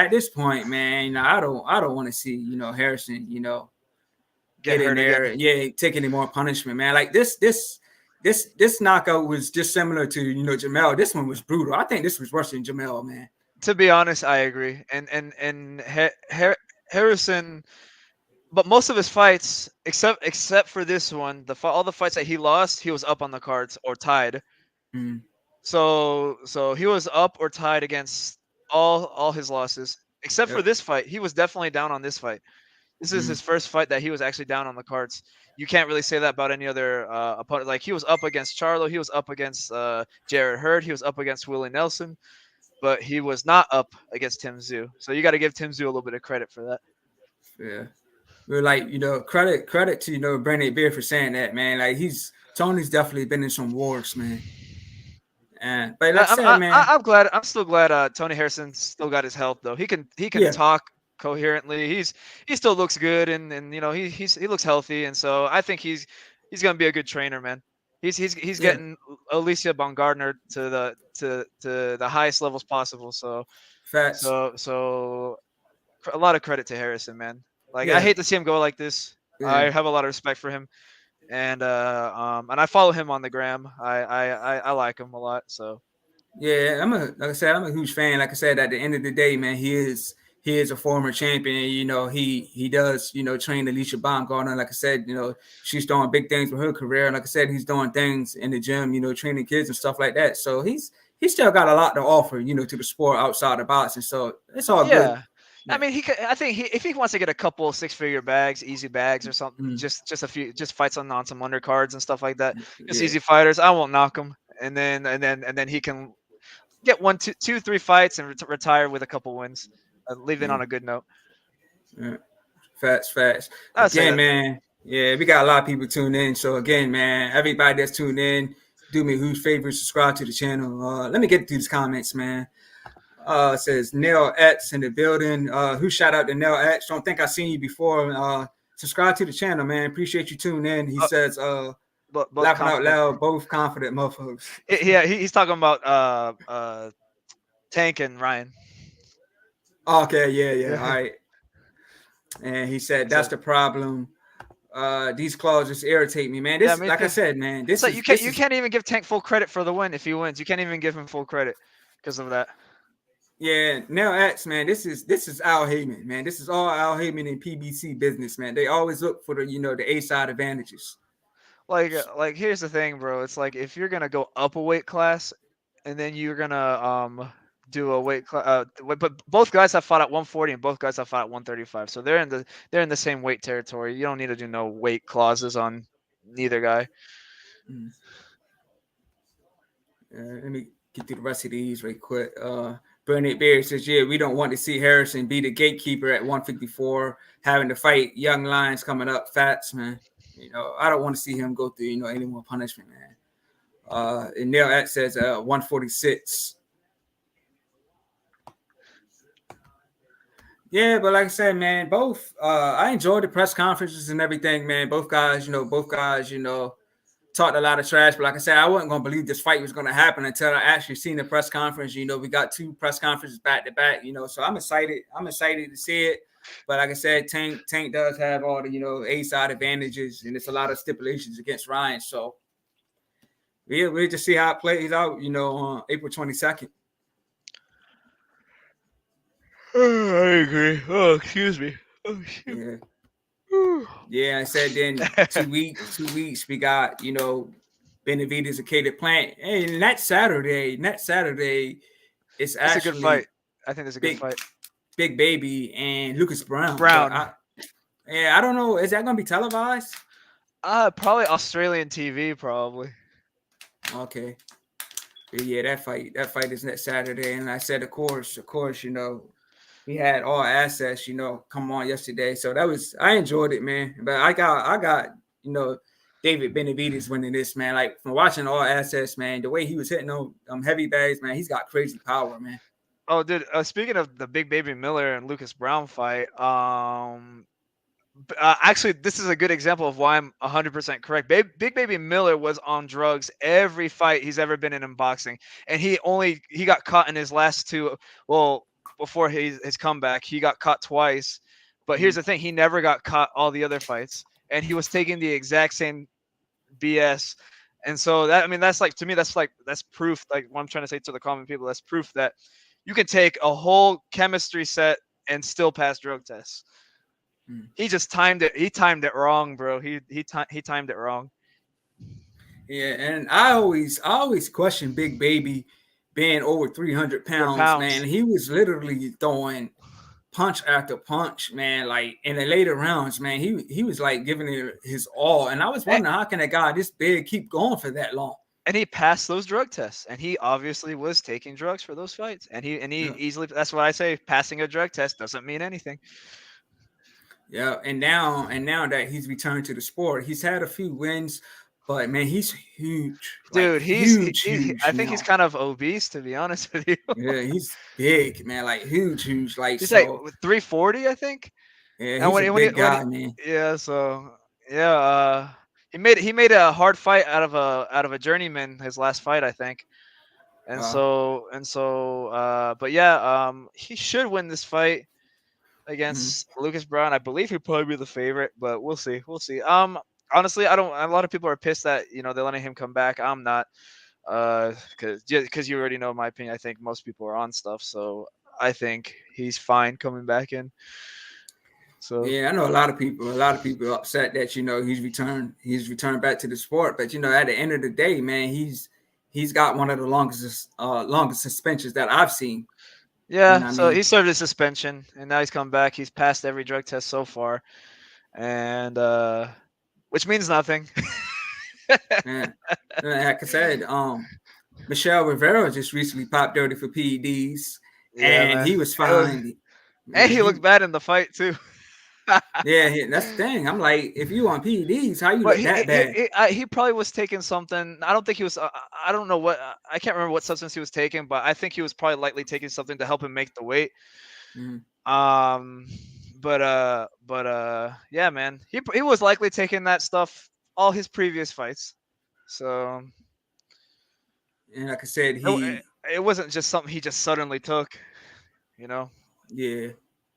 man, I don't want to see Harrison get get in hurt again. there and take any more punishment, man. Like this knockout was just similar to Jamel. This one was brutal. I think this was worse than Jamel, man. To be honest, I agree. Harrison, but most of his fights, except for this one, all the fights that he lost, he was up on the cards or tied. Mm, So he was up or tied against all his losses, except for yep. this fight. He was definitely down on this fight. This is Mm, his first fight that he was actually down on the cards. You can't really say that about any other opponent. Like he was up against Charlo, he was up against Jared Hurd, he was up against Willie Nelson, but he was not up against Tim Tszyu. So you got to give Tim Tszyu a little bit of credit for that. yeah. We're like, credit to Brandon Beard for saying that, man. Like Tony's definitely been in some wars, man. And but like I said, man, I'm glad. I'm still glad. Tony Harrison still got his health though. He can yeah, talk coherently. He still looks good, and he looks healthy, and so I think he's gonna be a good trainer, man. He's yeah, getting Alicia Baumgardner to the highest levels possible. So facts, so a lot of credit to Harrison, man. Like I yeah, hate to see him go like this. yeah. I have a lot of respect for him, and I follow him on the gram. I like him a lot. So Yeah, like I said, I'm a huge fan. Like I said, at the end of the day, man, he is a former champion. He does train Alicia Baumgartner. Like I said, she's doing big things with her career. And like I said, he's doing things in the gym, training kids and stuff like that. So he's still got a lot to offer, to the sport outside of boxing. So it's all yeah, good. I Yeah. mean, he could. I think if he wants to get a couple 6-figure bags, easy bags or something, Mm, just a few, just fights on some undercards and stuff like that. Just yeah. easy fighters. I won't knock him, and then he can get one, two, 3 fights and retire with a couple wins, leaving Yeah. on a good note. Yeah. Facts. I'd say Again, that. man. Yeah, we got a lot of people tuned in. So again, man, everybody that's tuned in, do me a huge favor, subscribe to the channel. Let me get through these comments, man. It says Neil X in the building. Who shout out to Neil X? Don't think I seen you before. Subscribe to the channel, man. Appreciate you tuning in. He says, Both laughing out confident. loud, both confident motherfuckers. Yeah, he's talking about Tank and Ryan. Okay, yeah. All Yeah, right. And he said that's that's it. the problem. These claws just irritate me, man. Yeah, This, me like I too. said, man, It's this like is this you is can't even give Tank full credit for the win if he wins. You can't even give him full credit because of that. yeah. Now X, man, this is Al Heyman, man. This is all Al Heyman and PBC business, man. They always look for the A side advantages. Like here's the thing, bro. It's like if you're gonna go up a weight class, and then you're gonna do a weight class. But both guys have fought at 140, and both guys have fought at 135. So they're in the same weight territory. You don't need to do no weight clauses on neither guy. Mm. Let me get through the rest of these right quick. Bernard Beard says, yeah, we don't want to see Harrison be the gatekeeper at 154, having to fight young lions coming up, fats, man. I don't want to see him go through, any more punishment, man. And Neil X says 146. Yeah, but like I said, man, both I enjoyed the press conferences and everything, man. Both guys, talked a lot of trash, but like I said, I wasn't gonna believe this fight was gonna happen until I actually seen the press conference. We got 2 press conferences back to back. So I'm excited. I'm excited to see it. But like I said, Tank does have all the A side advantages, and it's a lot of stipulations against Ryan. So we'll just see how it plays out. On April 22nd. I agree. Oh, excuse me. Oh shoot. Yeah. Yeah, I said then 2 weeks we got Benavidez and Cater Plant. And next Saturday, it's It's a good actually fight. I think it's a good big fight. Big Baby and Lucas Brown. But Brown. I don't know. Is that gonna be televised? Probably Australian TV, probably. Okay. But yeah, that fight is next Saturday. And I said, of course, he had all assets, come on yesterday. So I enjoyed it, man. But I got David Benavidez winning this, man. Like from watching all assets, man, the way he was hitting on heavy bags, man, he's got crazy power, man. Oh, dude. Speaking of the Big Baby Miller and Lucas Brown fight, actually, this is a good example of why I'm 100% correct. Big Baby Miller was on drugs every fight he's ever been in boxing, and he got caught in his last 2. Well, before his comeback, he got caught twice. But here's the thing: he never got caught all the other fights, and he was taking the exact same BS. And so that's like to me, that's proof. Like what I'm trying to say to the common people, that's proof that you can take a whole chemistry set and still pass drug tests. He just timed it. He timed it wrong, bro. He timed it wrong. Yeah, and I always question Big Baby being over 300 100 pounds, man. pounds. He was literally throwing punch after punch, man. Like in the later rounds, man, he was like giving it his all. And I was And, wondering how can a guy this big keep going for that long? and he passed those drug tests, and he obviously was taking drugs for those fights. And he Yeah. easily. That's what I say. Passing a drug test doesn't mean anything. Yeah, and now that he's returned to the sport, he's had a few wins, but man, he's huge, like Dude, huge I think he's now. kind of obese, to be honest with you. Yeah, he's big, man, like huge, like He's like so. 340, I think. Yeah, And he's a big when guy, man. yeah, so yeah, he made a hard fight out of a journeyman his last fight, I think. Uh, But yeah, he should win this fight mhm. against Lucas Brown. I believe he'd probably be the favorite, but we'll see. We'll see. Honestly, I don't. A lot of people are pissed that they're letting him come back. I'm not, because you already know my opinion. I think most people are on stuff, so I think he's fine coming back in. So Yeah, I know a lot of people are upset that he's returned back to the sport, but at the end of the day, man, he's got one of the longest suspensions that I've seen. You know Yeah, what I so he mean? served his suspension, and now he's come back. He's passed every drug test so far, and which means nothing. And like I said, Michelle Rivera just recently popped dirty for PEDs, Yeah, and man. he was It was, fine. and Yeah, he looked bad in the fight too. that's the thing. I'm like, if you on PEDs, how you But look that bad? he probably was taking something. I don't think he was. I don't know what. I can't remember what substance he was taking, but I think he was probably likely taking something to help him make the weight. Mhm. Um, yeah, man. He was likely taking that stuff all his previous fights. So And like I said, it, it wasn't just something he just suddenly took. You know. yeah,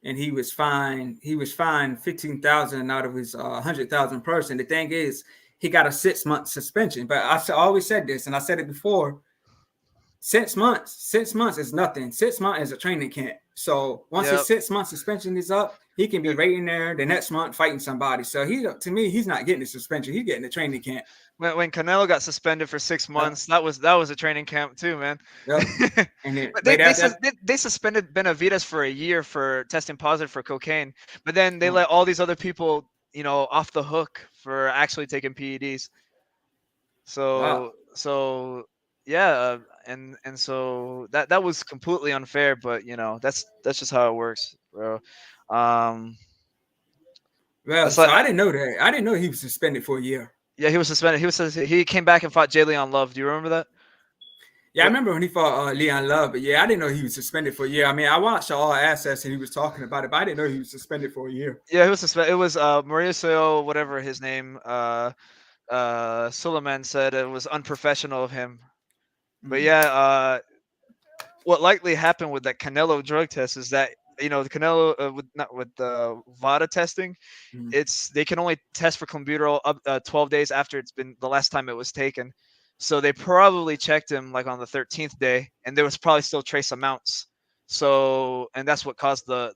and he was fine. He was fined 15,000 out of his 100,000 person. The thing is, he got a 6 month suspension. But always said this, and I said it before. 6 months is nothing. 6 months is a training camp. So once his Yep. 6 month suspension is up, he can be right in there the next month fighting somebody. So to me, he's not getting the suspension. He's getting the training camp. When Canelo got suspended for 6 months, that was a training camp too, man. Yep. And then But right after that, they suspended Benavides for a year for testing positive for cocaine, but then they oh, let all these other people, off the hook for actually taking PEDs. wow. So yeah, and so that was completely unfair, but that's just how it works, bro. Um, Well, it's so like I didn't know that. I didn't know he was suspended for a year. yeah, he was suspended. He came back and fought Jay Leon Love. Do you remember that? Yeah, I remember when he fought Leon Love, but yeah, I didn't know he was suspended for a year. I mean, I watched All Access and he was talking about it, but I didn't know he was suspended for a year. Yeah, he was suspended. It was Mauricio, whatever his name. Suleiman said it was unprofessional of him. But Mm-hmm. yeah, what likely happened with that Canelo drug test is that the Canelo with not with the VADA testing, Mm-hmm. they can only test for clenbuterol up 12 days after it's been the last time it was taken. So they probably checked him like on the 13th day, and there was probably still trace amounts. So and that's what caused the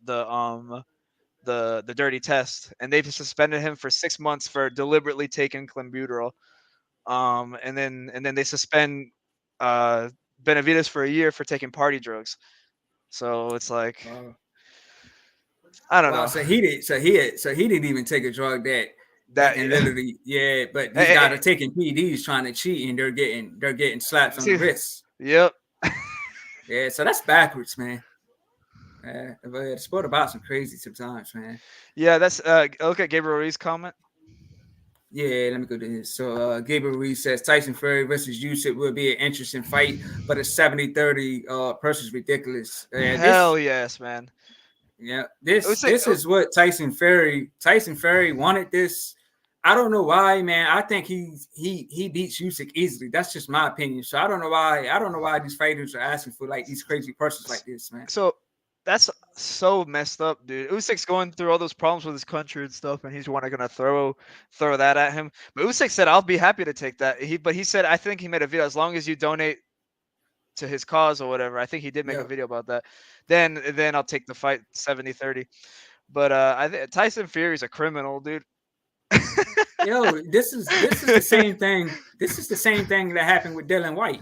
dirty test, and they've suspended him for 6 months for deliberately taking clenbuterol. And then they suspend uh, Benavides for a year for taking party drugs. So it's like Wow. I don't Wow. know So he didn't even take a drug that that. can literally, yeah. But these eh, guys are taking PEDs trying to cheat, and they're getting slaps on the see, wrist. yep, Yeah. So that's backwards, man. But the sport about some crazy sometimes, man. yeah. That's look at Gabriel Ruiz's comment. Yeah, let me go to this. So Gabriel Reed says Tyson Fury versus Usyk will be an interesting fight, but a 70-30 person's ridiculous. Hell yes, man. Usyk, This is what Tyson Fury wanted this. I don't know why, man. I think he beats Usyk easily. That's just my opinion. So I don't know why these fighters are asking for like these crazy persons like this, man. so that's so messed up, dude. Usyk's going through all those problems with his country and stuff, and he's gonna throw that at him. But Usyk said, "I'll be happy to take that." He said, "I think he made a video as long as you donate to his cause or whatever." I think he did make a Yeah. video about that. Then I'll take the fight 70-30. But I think Tyson Fury's a criminal, dude. Yo, this is the same thing. This is the same thing that happened with Dylan White.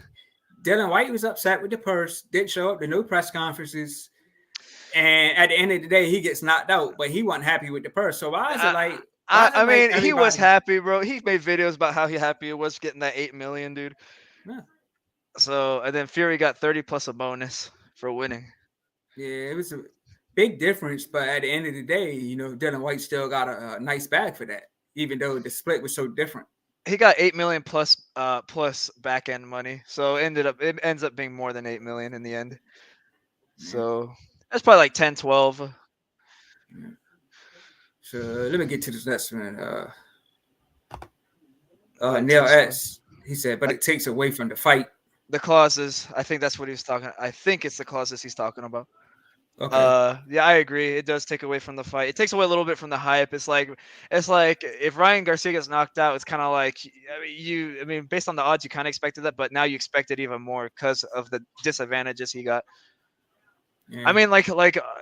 Dylan White was upset with the purse, didn't show up to no press conferences, and at the end of the day, he gets knocked out. But he wasn't happy with the purse. So why is it I, like I mean, he was everybody? happy, bro. He made videos about how happy he was getting that 8 million, dude. Yeah, So and then Fury got 30 plus a bonus for winning. yeah, it was a big difference. But at the end of the day, Dylan White still got a nice bag for that, even though the split was so different. He got 8 million plus back end money. So it ends up being more than 8 million in the end. Yeah, So that's probably like 10, 12. yeah. So let me get to this next one. Like Neil Tszyu. S. He said, but Like it takes away from the fight. the clauses. I think that's what he's talking. I think it's the clauses he's talking about. Okay. Yeah, I agree. It does take away from the fight. It takes away a little bit from the hype. It's like if Ryan Garcia gets knocked out, it's kind of like I mean, based on the odds, you kind of expected that, but now you expect it even more because of the disadvantages he got. I Yeah. mean,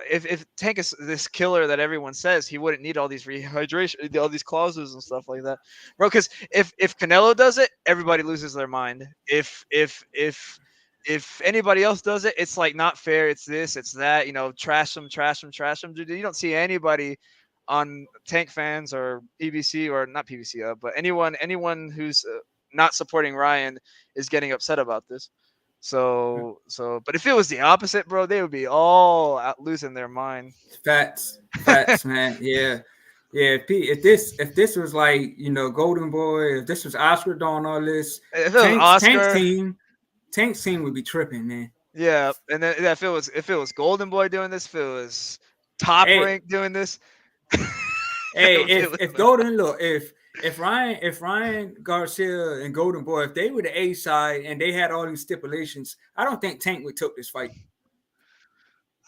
if Tank is this killer that everyone says, he wouldn't need all these rehydration, all these clauses and stuff like that, bro. Because if Canelo does it, everybody loses their mind. If if anybody else does it, it's like not fair. It's this, it's that. Trash them, trash them, trash them. Dude, you don't see anybody on Tank fans or PBC or not PBC, but anyone who's not supporting Ryan is getting upset about this. But if it was the opposite, bro, they would be all out losing their mind. Facts, man. Yeah, yeah. If this was like Golden Boy, if this was Oscar doing all this, If it was Oscar, Tank's team would be tripping, man. yeah, and then yeah, if it was Golden Boy doing this, if it was Top Hey, Rank doing this, hey, if it if Golden look if Ryan Garcia and Golden Boy, if they were the A side and they had all these stipulations, I don't think Tank would took this fight.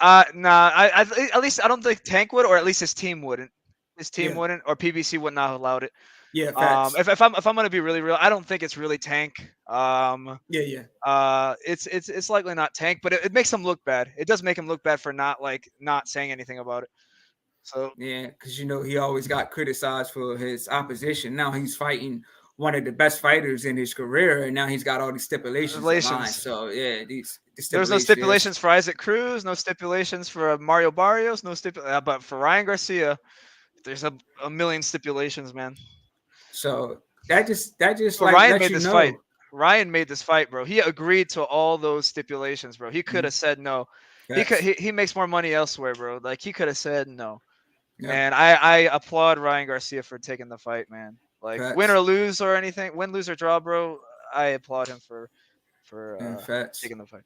nah, at least I don't think Tank would, or at least his team wouldn't. His team Yeah, wouldn't, or PBC would not have allowed it. yeah, facts. If I'm gonna be really real, I don't think it's really Tank. Yeah, yeah, It's likely not Tank, but it makes him look bad. It does make him look bad for not saying anything about it. So yeah. Because he always got criticized for his opposition. Now he's fighting one of the best fighters in his career, and now he's got all these stipulations aligned. stipulations. So yeah, these the There was no stipulations. stipulations for Isaac Cruz, no stipulations for Mario Barrios, but for Ryan Garcia, there's a million stipulations, man. So that just So like Ryan lets made you this fight. know. Ryan made this fight, bro. He agreed to all those stipulations, bro. He could Mhm, have said no. He could. facts. He makes more money elsewhere, bro. Like he could have said no. Yep, And I applaud Ryan Garcia for taking the fight, man. Like win facts. or lose or anything, win, lose or draw, bro. I applaud him for Yeah, facts. taking the fight.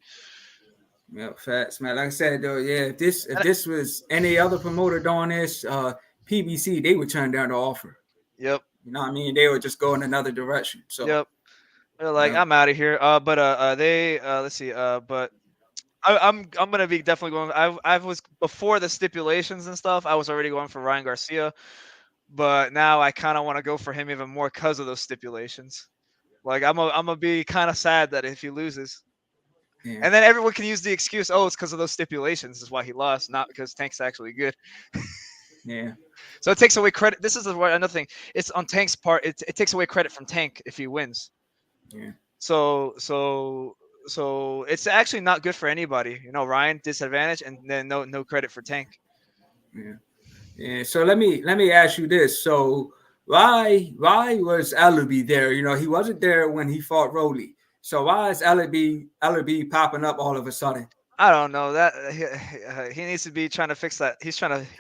Yeah, facts, man. Like I said though, yeah, if this was any other promoter doing this, PBC, they would turn down the offer. Yep, You know what I mean? They would just go in another direction. So yep. They're like, yeah, I'm out of here. But they let's see. But I'm gonna be definitely going. I was before the stipulations and stuff. I was already going for Ryan Garcia, but now I kind of want to go for him even more because of those stipulations. Like I'm gonna be kind of sad that if he loses, yeah, and then everyone can use the excuse, oh, it's because of those stipulations is why he lost, not because Tank's actually good. yeah, So it takes away credit. This is another thing. It's on Tank's part. It takes away credit from Tank if he wins. yeah, So it's actually not good for anybody. Ryan disadvantage, and then no credit for Tank. yeah, yeah. So let me ask you this. So why was Ellaby there? He wasn't there when he fought Rolly. So why is Ellaby popping up all of a sudden? I don't know that he needs to be trying to fix that. He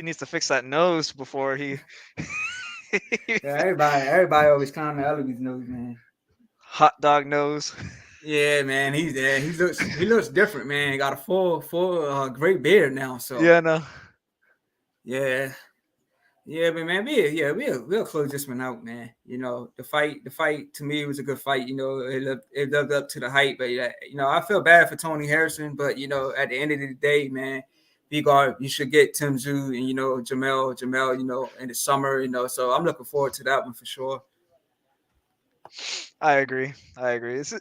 needs to fix that nose before he. Yeah, everybody always clown the Ellaby's nose, man. Hot dog nose. Yeah, man, he's there. He looks different, man. He got a full great beard now. So Yeah, no. yeah, yeah, but man, we'll close this one out, man. The fight to me was a good fight. It lived up to the hype, but yeah, I feel bad for Tony Harrison, but at the end of the day, man, you should get Tim Tszyu and Jamel, in the summer, So I'm looking forward to that one for sure. I agree. This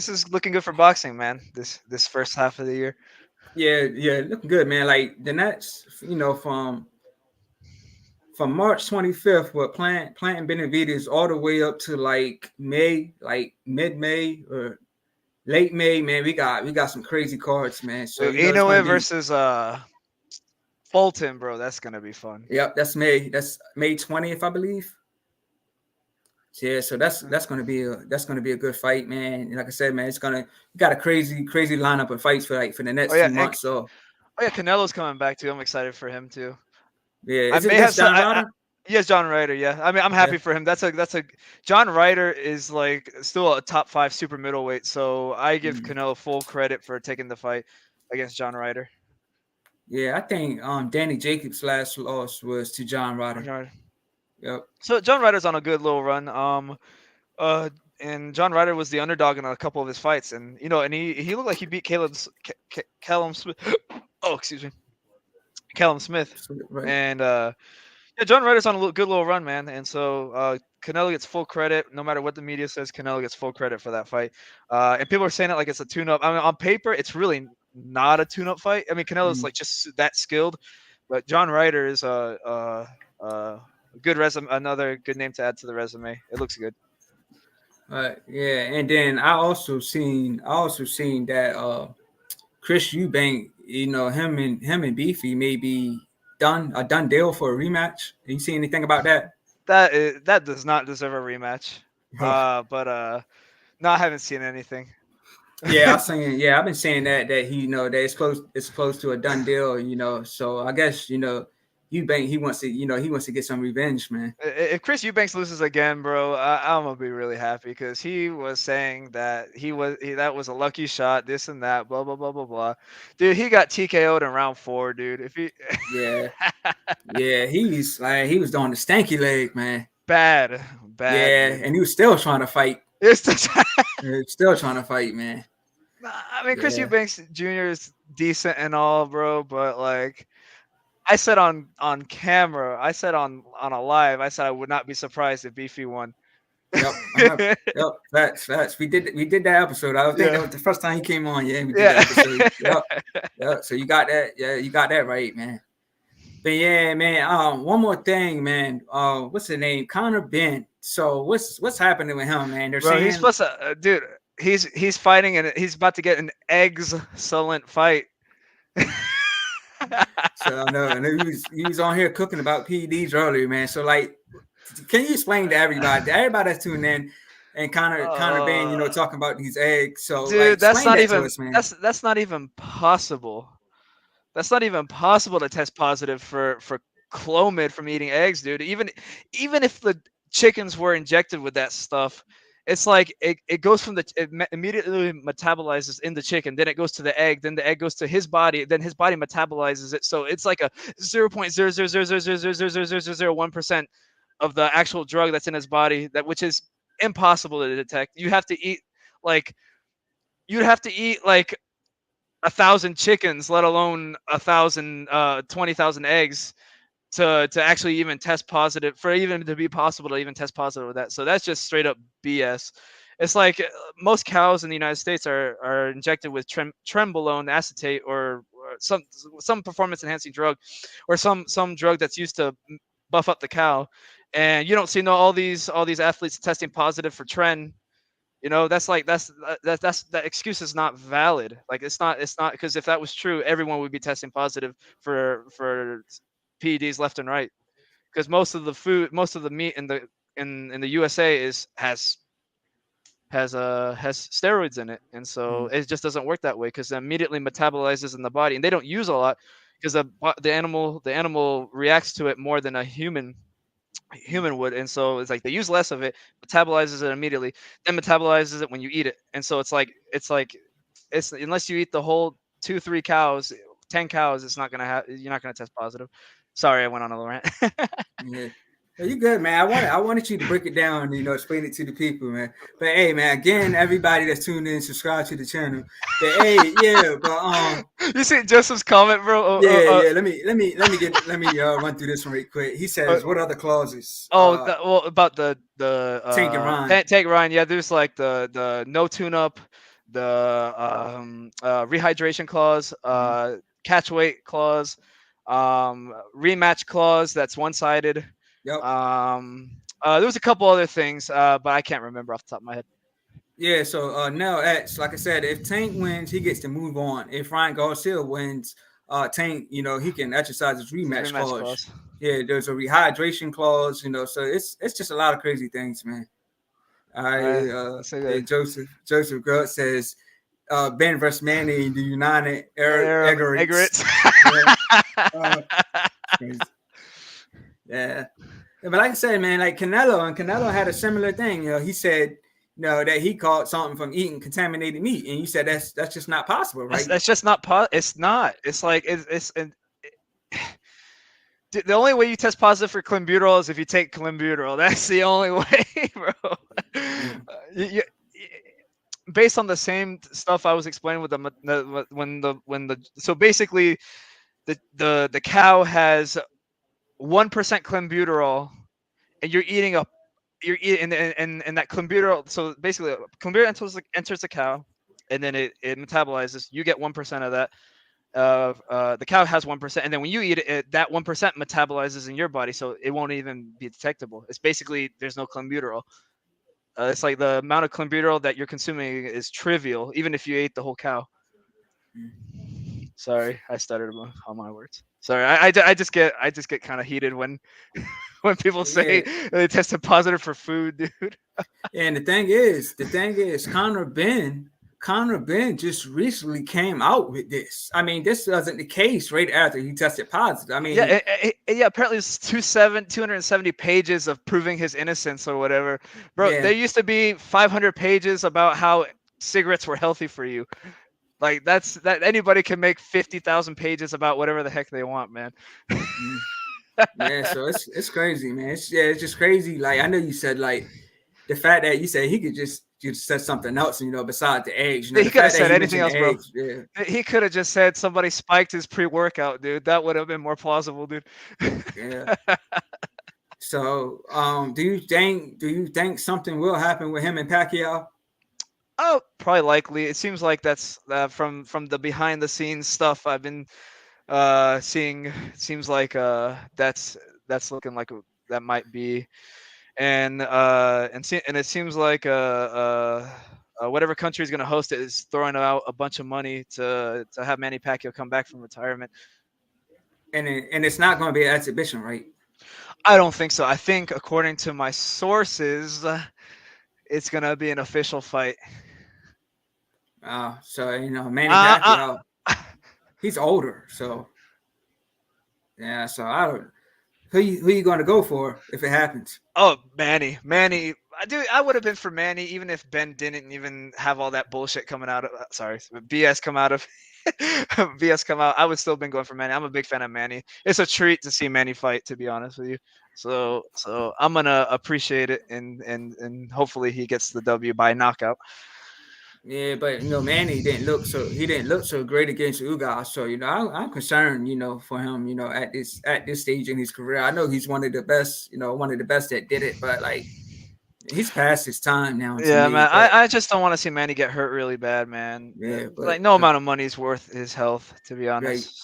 is looking good for boxing, man. This first half of the year. Yeah, yeah, looking good, man. Like the Nets, from March 25th with planting Benavides all the way up to like May, like mid-May or late May, man. We got some crazy cards, man. So it's gonna Inoue be. versus Fulton, bro. That's gonna be fun. Yep, that's May. That's May 20th, I believe. Yeah, so that's gonna be a good fight, man. And like I said, man, we got a crazy lineup of fights for the Oh next yeah, 2 months. So Canelo's coming back too. I'm excited for him too. yeah, I is it may have against some. John Ryder? Yes, John Ryder. Yeah, I mean, I'm Yeah. happy for him. That's a John Ryder is like still a top 5 super middleweight. So I give Mm. Canelo full credit for taking the fight against John Ryder. Yeah, I think Danny Jacobs' last loss was to John Ryder. Yep. So John Ryder's on a good little run. Uh, and John Ryder was the underdog in a couple of his fights, and he looked like he beat Callum Smith. Oh, excuse me, Callum Smith, Right. and yeah, John Ryder's on a good little run, man. And so Canelo gets full credit, no matter what the media says. Canelo gets full credit for that fight. And people are saying it like it's a tune-up. I mean, on paper, it's really not a tune-up fight. I mean, Canelo's Mm. like just that skilled, but John Ryder is a good resume, another good name to add to the resume. It looks good. Yeah, and then I also seen that Chris Eubank, him and Beefy may be done deal for a rematch. You see anything about that? That does not deserve a rematch. But no, I haven't seen anything. I've been saying that that it's close to a done deal, So I guess, Eubank he wants to get some revenge, man. If Chris Eubanks loses again, bro, I'm gonna be really happy because he was saying that that was a lucky shot, this and that, blah blah blah blah blah. Dude, he got TKO'd in round 4, dude. If he Yeah, yeah, he was doing the stanky leg, man. bad, Yeah, dude. and he was still trying to fight. It's the He was still trying to fight, man. I mean, Chris Yeah. Eubanks Jr. is decent and all, bro, but like I said on camera, I said on a live, I said I would not be surprised if Beefy won. Yep. Yep. Facts. We did that episode. I think that Yeah. was the first time he came on. Yeah, we did that Yeah. episode. Yep. Yep. So you got that. Yeah, you got that right, man. But yeah, man. One more thing, man. What's the name? Connor Bent. So what's happening with him, man? They're Bro, he's saying. supposed to, dude. He's fighting and he's about to get an excellent fight. So no, and he was on here cooking about PEDs earlier, man. So like, can you explain to everybody that's tuning in, and Connor Bent, uh, talking about these eggs? So like, dude, that's explain not that to even us, man. that's not even possible. That's not even possible to test positive for Clomid from eating eggs, dude. Even if the chickens were injected with that stuff, it's like it goes from immediately metabolizes in the chicken, then it goes to the egg, then the egg goes to his body, then his body metabolizes it. So it's like a 0.000000001% of the actual drug that's in his body, that which is impossible to detect. Like you'd have to eat like 1,000 chickens, let alone 20,000 eggs to actually even test positive, for even to be possible to even test positive with that. So that's just straight up BS. It's like most cows in the United States are injected with trenbolone acetate, or some performance enhancing drug, or some drug that's used to buff up the cow, and you don't see all these athletes testing positive for tren. That's like that excuse is not valid. Like it's not because if that was true, everyone would be testing positive for PEDs left and right. Because most of the meat in the USA has steroids in it, and so Mm, it just doesn't work that way because it immediately metabolizes in the body, and they don't use a lot because the animal reacts to it more than a human would, and so it's like they use less of it, metabolizes it immediately, then metabolizes it when you eat it, and so it's unless you eat the whole 2 3 cows, 10 cows, it's not gonna have you're not gonna test positive. Sorry, I went on a little rant. yeah. Well, you good, man. I wanted you to break it down, explain it to the people, man. But hey, man, again, everybody that's tuned in, subscribe to the channel. But hey, yeah, but You see Joseph's comment, bro? yeah. Let me run through this one real quick. He says, "What other clauses?" Well, about the Tank and Ryan. tank Ryan. Yeah, there's like the no tune up, the rehydration clause, Mhm. catch weight clause, rematch clause that's one sided. Yep. There was a couple other things, but I can't remember off the top of my head. Yeah, so now X, like I said, if Tank wins, he gets to move on. If Ryan Garcia wins, Tank, he can exercise his It's a rematch rematch clause. clause. Yeah, there's a rehydration clause, so it's just a lot of crazy things, man. That's a Yeah, good. Joseph Grutt says Ben versus Manny in the United Egerates. Eggerits. Yeah, it's crazy. Yeah. Yeah, but like I said, man, like Canelo had a similar thing. He said, that he caught something from eating contaminated meat, and you said that's just not possible, That's, right? that's just not It's not. It's like the only way you test positive for clenbuterol is if you take clenbuterol. That's the only way, bro. Yeah. Based on the same stuff I was explaining with when the so basically the cow has 1% clenbuterol, and you're eating and that clenbuterol. So basically, clenbuterol enters the cow, and then it metabolizes. You get 1% of that. The cow has 1%, and then when you eat it, that 1% metabolizes in your body, so it won't even be detectable. It's basically there's no clenbuterol. It's like the amount of clenbuterol that you're consuming is trivial, even if you ate the whole cow. Sorry, I stuttered on my words. Sorry, I just get kind of heated when when people say Yeah. they tested positive for food, dude. And the thing is, Connor Ben just recently came out with this. I mean, this wasn't the case right after he tested positive. I Yeah, mean, yeah. Apparently, it's 270 pages of proving his innocence or whatever, bro. yeah, There used to be 500 pages about how cigarettes were healthy for you. Like that anybody can make 50,000 pages about whatever the heck they want, man. mm, yeah. So it's crazy, man. It's just crazy. Like I know you said like the fact that you said he could just said something else, besides the eggs. He The could have fact that said he anything mentioned the else, bro. eggs, yeah, He could have just said somebody spiked his pre-workout, dude. That would have been more plausible, dude. yeah. So, do you think something will happen with him and Pacquiao? Oh, probably likely. It seems like that's from the behind the scenes stuff I've been seeing. It seems like that's looking like that might be, and it seems like whatever country is going to host it is throwing out a bunch of money to have Manny Pacquiao come back from retirement. And it's not going to be an exhibition, right? I don't think so. I think according to my sources, it's going to be an official fight. So Manny Uh, Pacquiao, uh, he's older, so yeah. So I don't. Who you going to go for if it happens? Oh, Manny. I would have been for Manny even if Ben didn't even have all that bullshit coming out of. Sorry, BS come out of. BS come out. I would still been going for Manny. I'm a big fan of Manny. It's a treat to see Manny fight. To be honest with you, so I'm gonna appreciate it and hopefully he gets the W by knockout. Yeah, but Manny didn't look so great against Ugas. So I'm concerned, for him, at this stage in his career. I know he's one of the best that did it, but like he's past his time now to Yeah, me. man. But I just don't want to see Manny get hurt really bad, man. yeah, Like but no amount of money is worth his health, to be right, honest.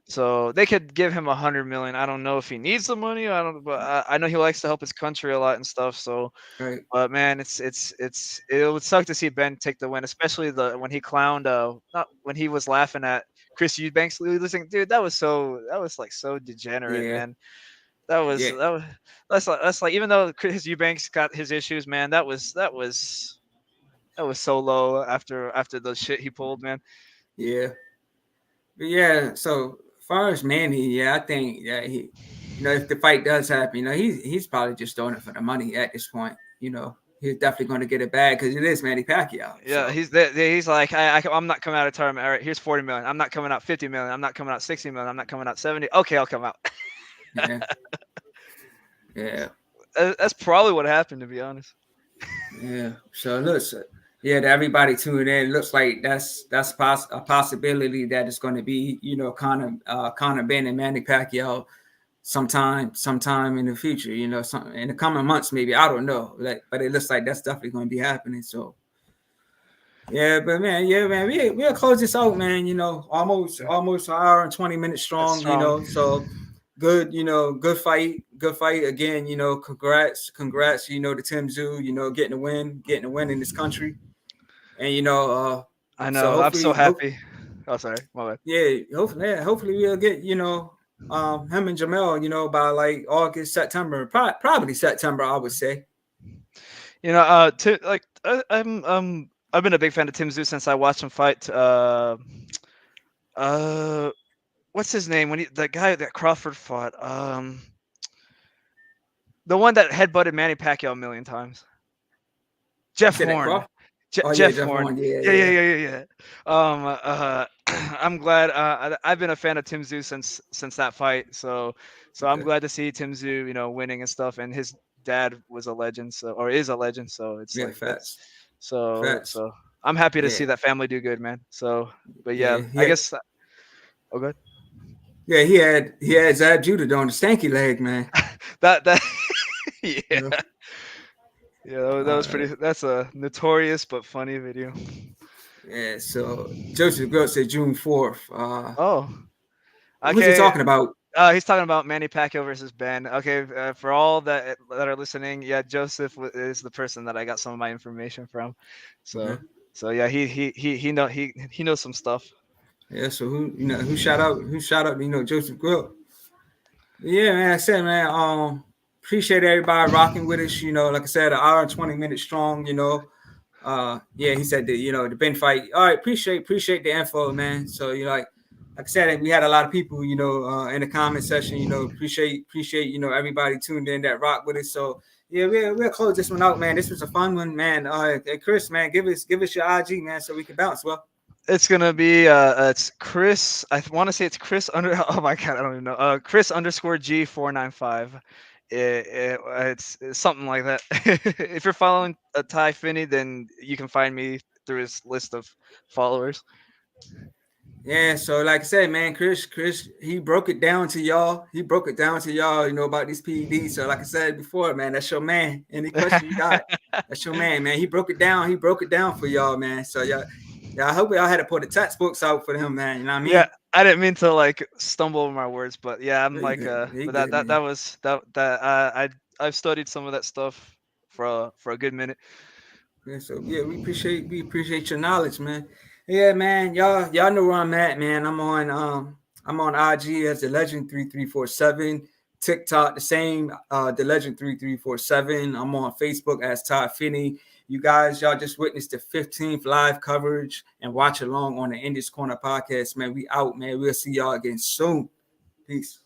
So they could give him 100 million. I don't know if he needs the money. I don't, but I know he likes to help his country a lot and stuff. So, right, but man, it would suck to see Ben take the win, especially the when he clowned not when he was laughing at Chris Eubanks losing. Dude, that was like so degenerate, yeah, man. That was yeah, that was that's like even though Chris Eubanks got his issues, man, that was so low after the shit he pulled, man. yeah. But yeah, so as far as Manny, yeah, I think that if the fight does happen, he's probably just doing it for the money at this point. He's definitely going to get it back because it is Manny Pacquiao. Yeah, So he's like I'm not coming out of retirement. All right, here's 40 million. I'm not coming out 50 million. I'm not coming out 60 million. I'm not coming out 70. Okay, I'll come out. yeah, yeah, That's probably what happened, to be honest. yeah. So it looks, yeah, to everybody tuning in, it looks like that's a possibility that it's going to be Conor Ben and Manny Pacquiao sometime in the future. Some in the coming months maybe. I don't know, but it looks like that's definitely going to be happening. So. Yeah, but man, we'll close this out, man. Almost an hour and 20 minutes That's strong. strong. So good. Good fight again. Congrats. To Tim Tszyu. Getting a win in this country, and I so know. I'm so hopefully, happy. Oh, sorry. My bad. hopefully we'll get him and Jamel by like August, September, probably September, I would say. I've been a big fan of Tim Tszyu since I watched him fight. Uh, what's his name? The guy that Crawford fought. The one that headbutted Manny Pacquiao a million times. You Jeff said that Horn. Crawford? Oh yeah, Jeff Jeff Horn. Horn. Yeah, Yeah, yeah, yeah. yeah, yeah, yeah. I'm glad. I've been a fan of Tim Tszyu since that fight. So I'm Okay. glad to see Tim Tszyu, winning and stuff. And his dad was a legend, or is a legend. So it's Yeah, like that's facts. so Facts. so. I'm happy to Yeah. see that family do good, man. So, but Yeah. yeah, I guess. Oh, good. Yeah, he had Zab Judah on the stanky leg, man. That yeah. Yeah. Yeah, that was Uh, pretty. That's a notorious but funny video. yeah. So Joseph Gross said June 4th. Oh, Who's he okay. talking about? He's talking about Manny Pacquiao versus Ben. Okay, for all that are listening, yeah, Joseph is the person that I got some of my information from. Okay. So yeah, he knows some stuff. Yeah. So who shout out? Who shout out? Joseph Grill. Yeah, man. I said, man. Appreciate everybody rocking with us. Like I said, an hour and 20 minutes strong. Yeah, he said that the Ben fight. All right, appreciate the info, man. So like I said, we had a lot of people, in the comment section. Appreciate everybody tuned in that rock with us. So yeah, we'll close this one out, man. This was a fun one, man. Hey, Chris, man, give us your IG, man, so we can bounce. Well, It's gonna be it's Chris. I want to say it's Chris under. Oh my god, I don't even know. Chris underscore G495. It's something like that. If you're following Ty Finney, then you can find me through his list of followers. yeah, so like I said, man, Chris, he broke it down to y'all. About these PEDs. So like I said before, man, that's your man. Any question you got, that's your man, man. He broke it down. For y'all, man. So yeah, I hope y'all had to put the textbooks out for him, man. You know what I Yeah, mean? I didn't mean to like stumble over my words, but yeah, I'm Yeah, you like good. You but good, that man. was that I've studied some of that stuff for a good minute. Yeah, so yeah, we appreciate your knowledge, man. Yeah, man, y'all know where I'm at, man. I'm on IG as the Legend 3347, TikTok the same, the Legend 3347. I'm on Facebook as Todd Finney. Y'all just witnessed the 15th live coverage and watch along on the Indies Corner podcast, man. We out, man. We'll see y'all again soon. Peace.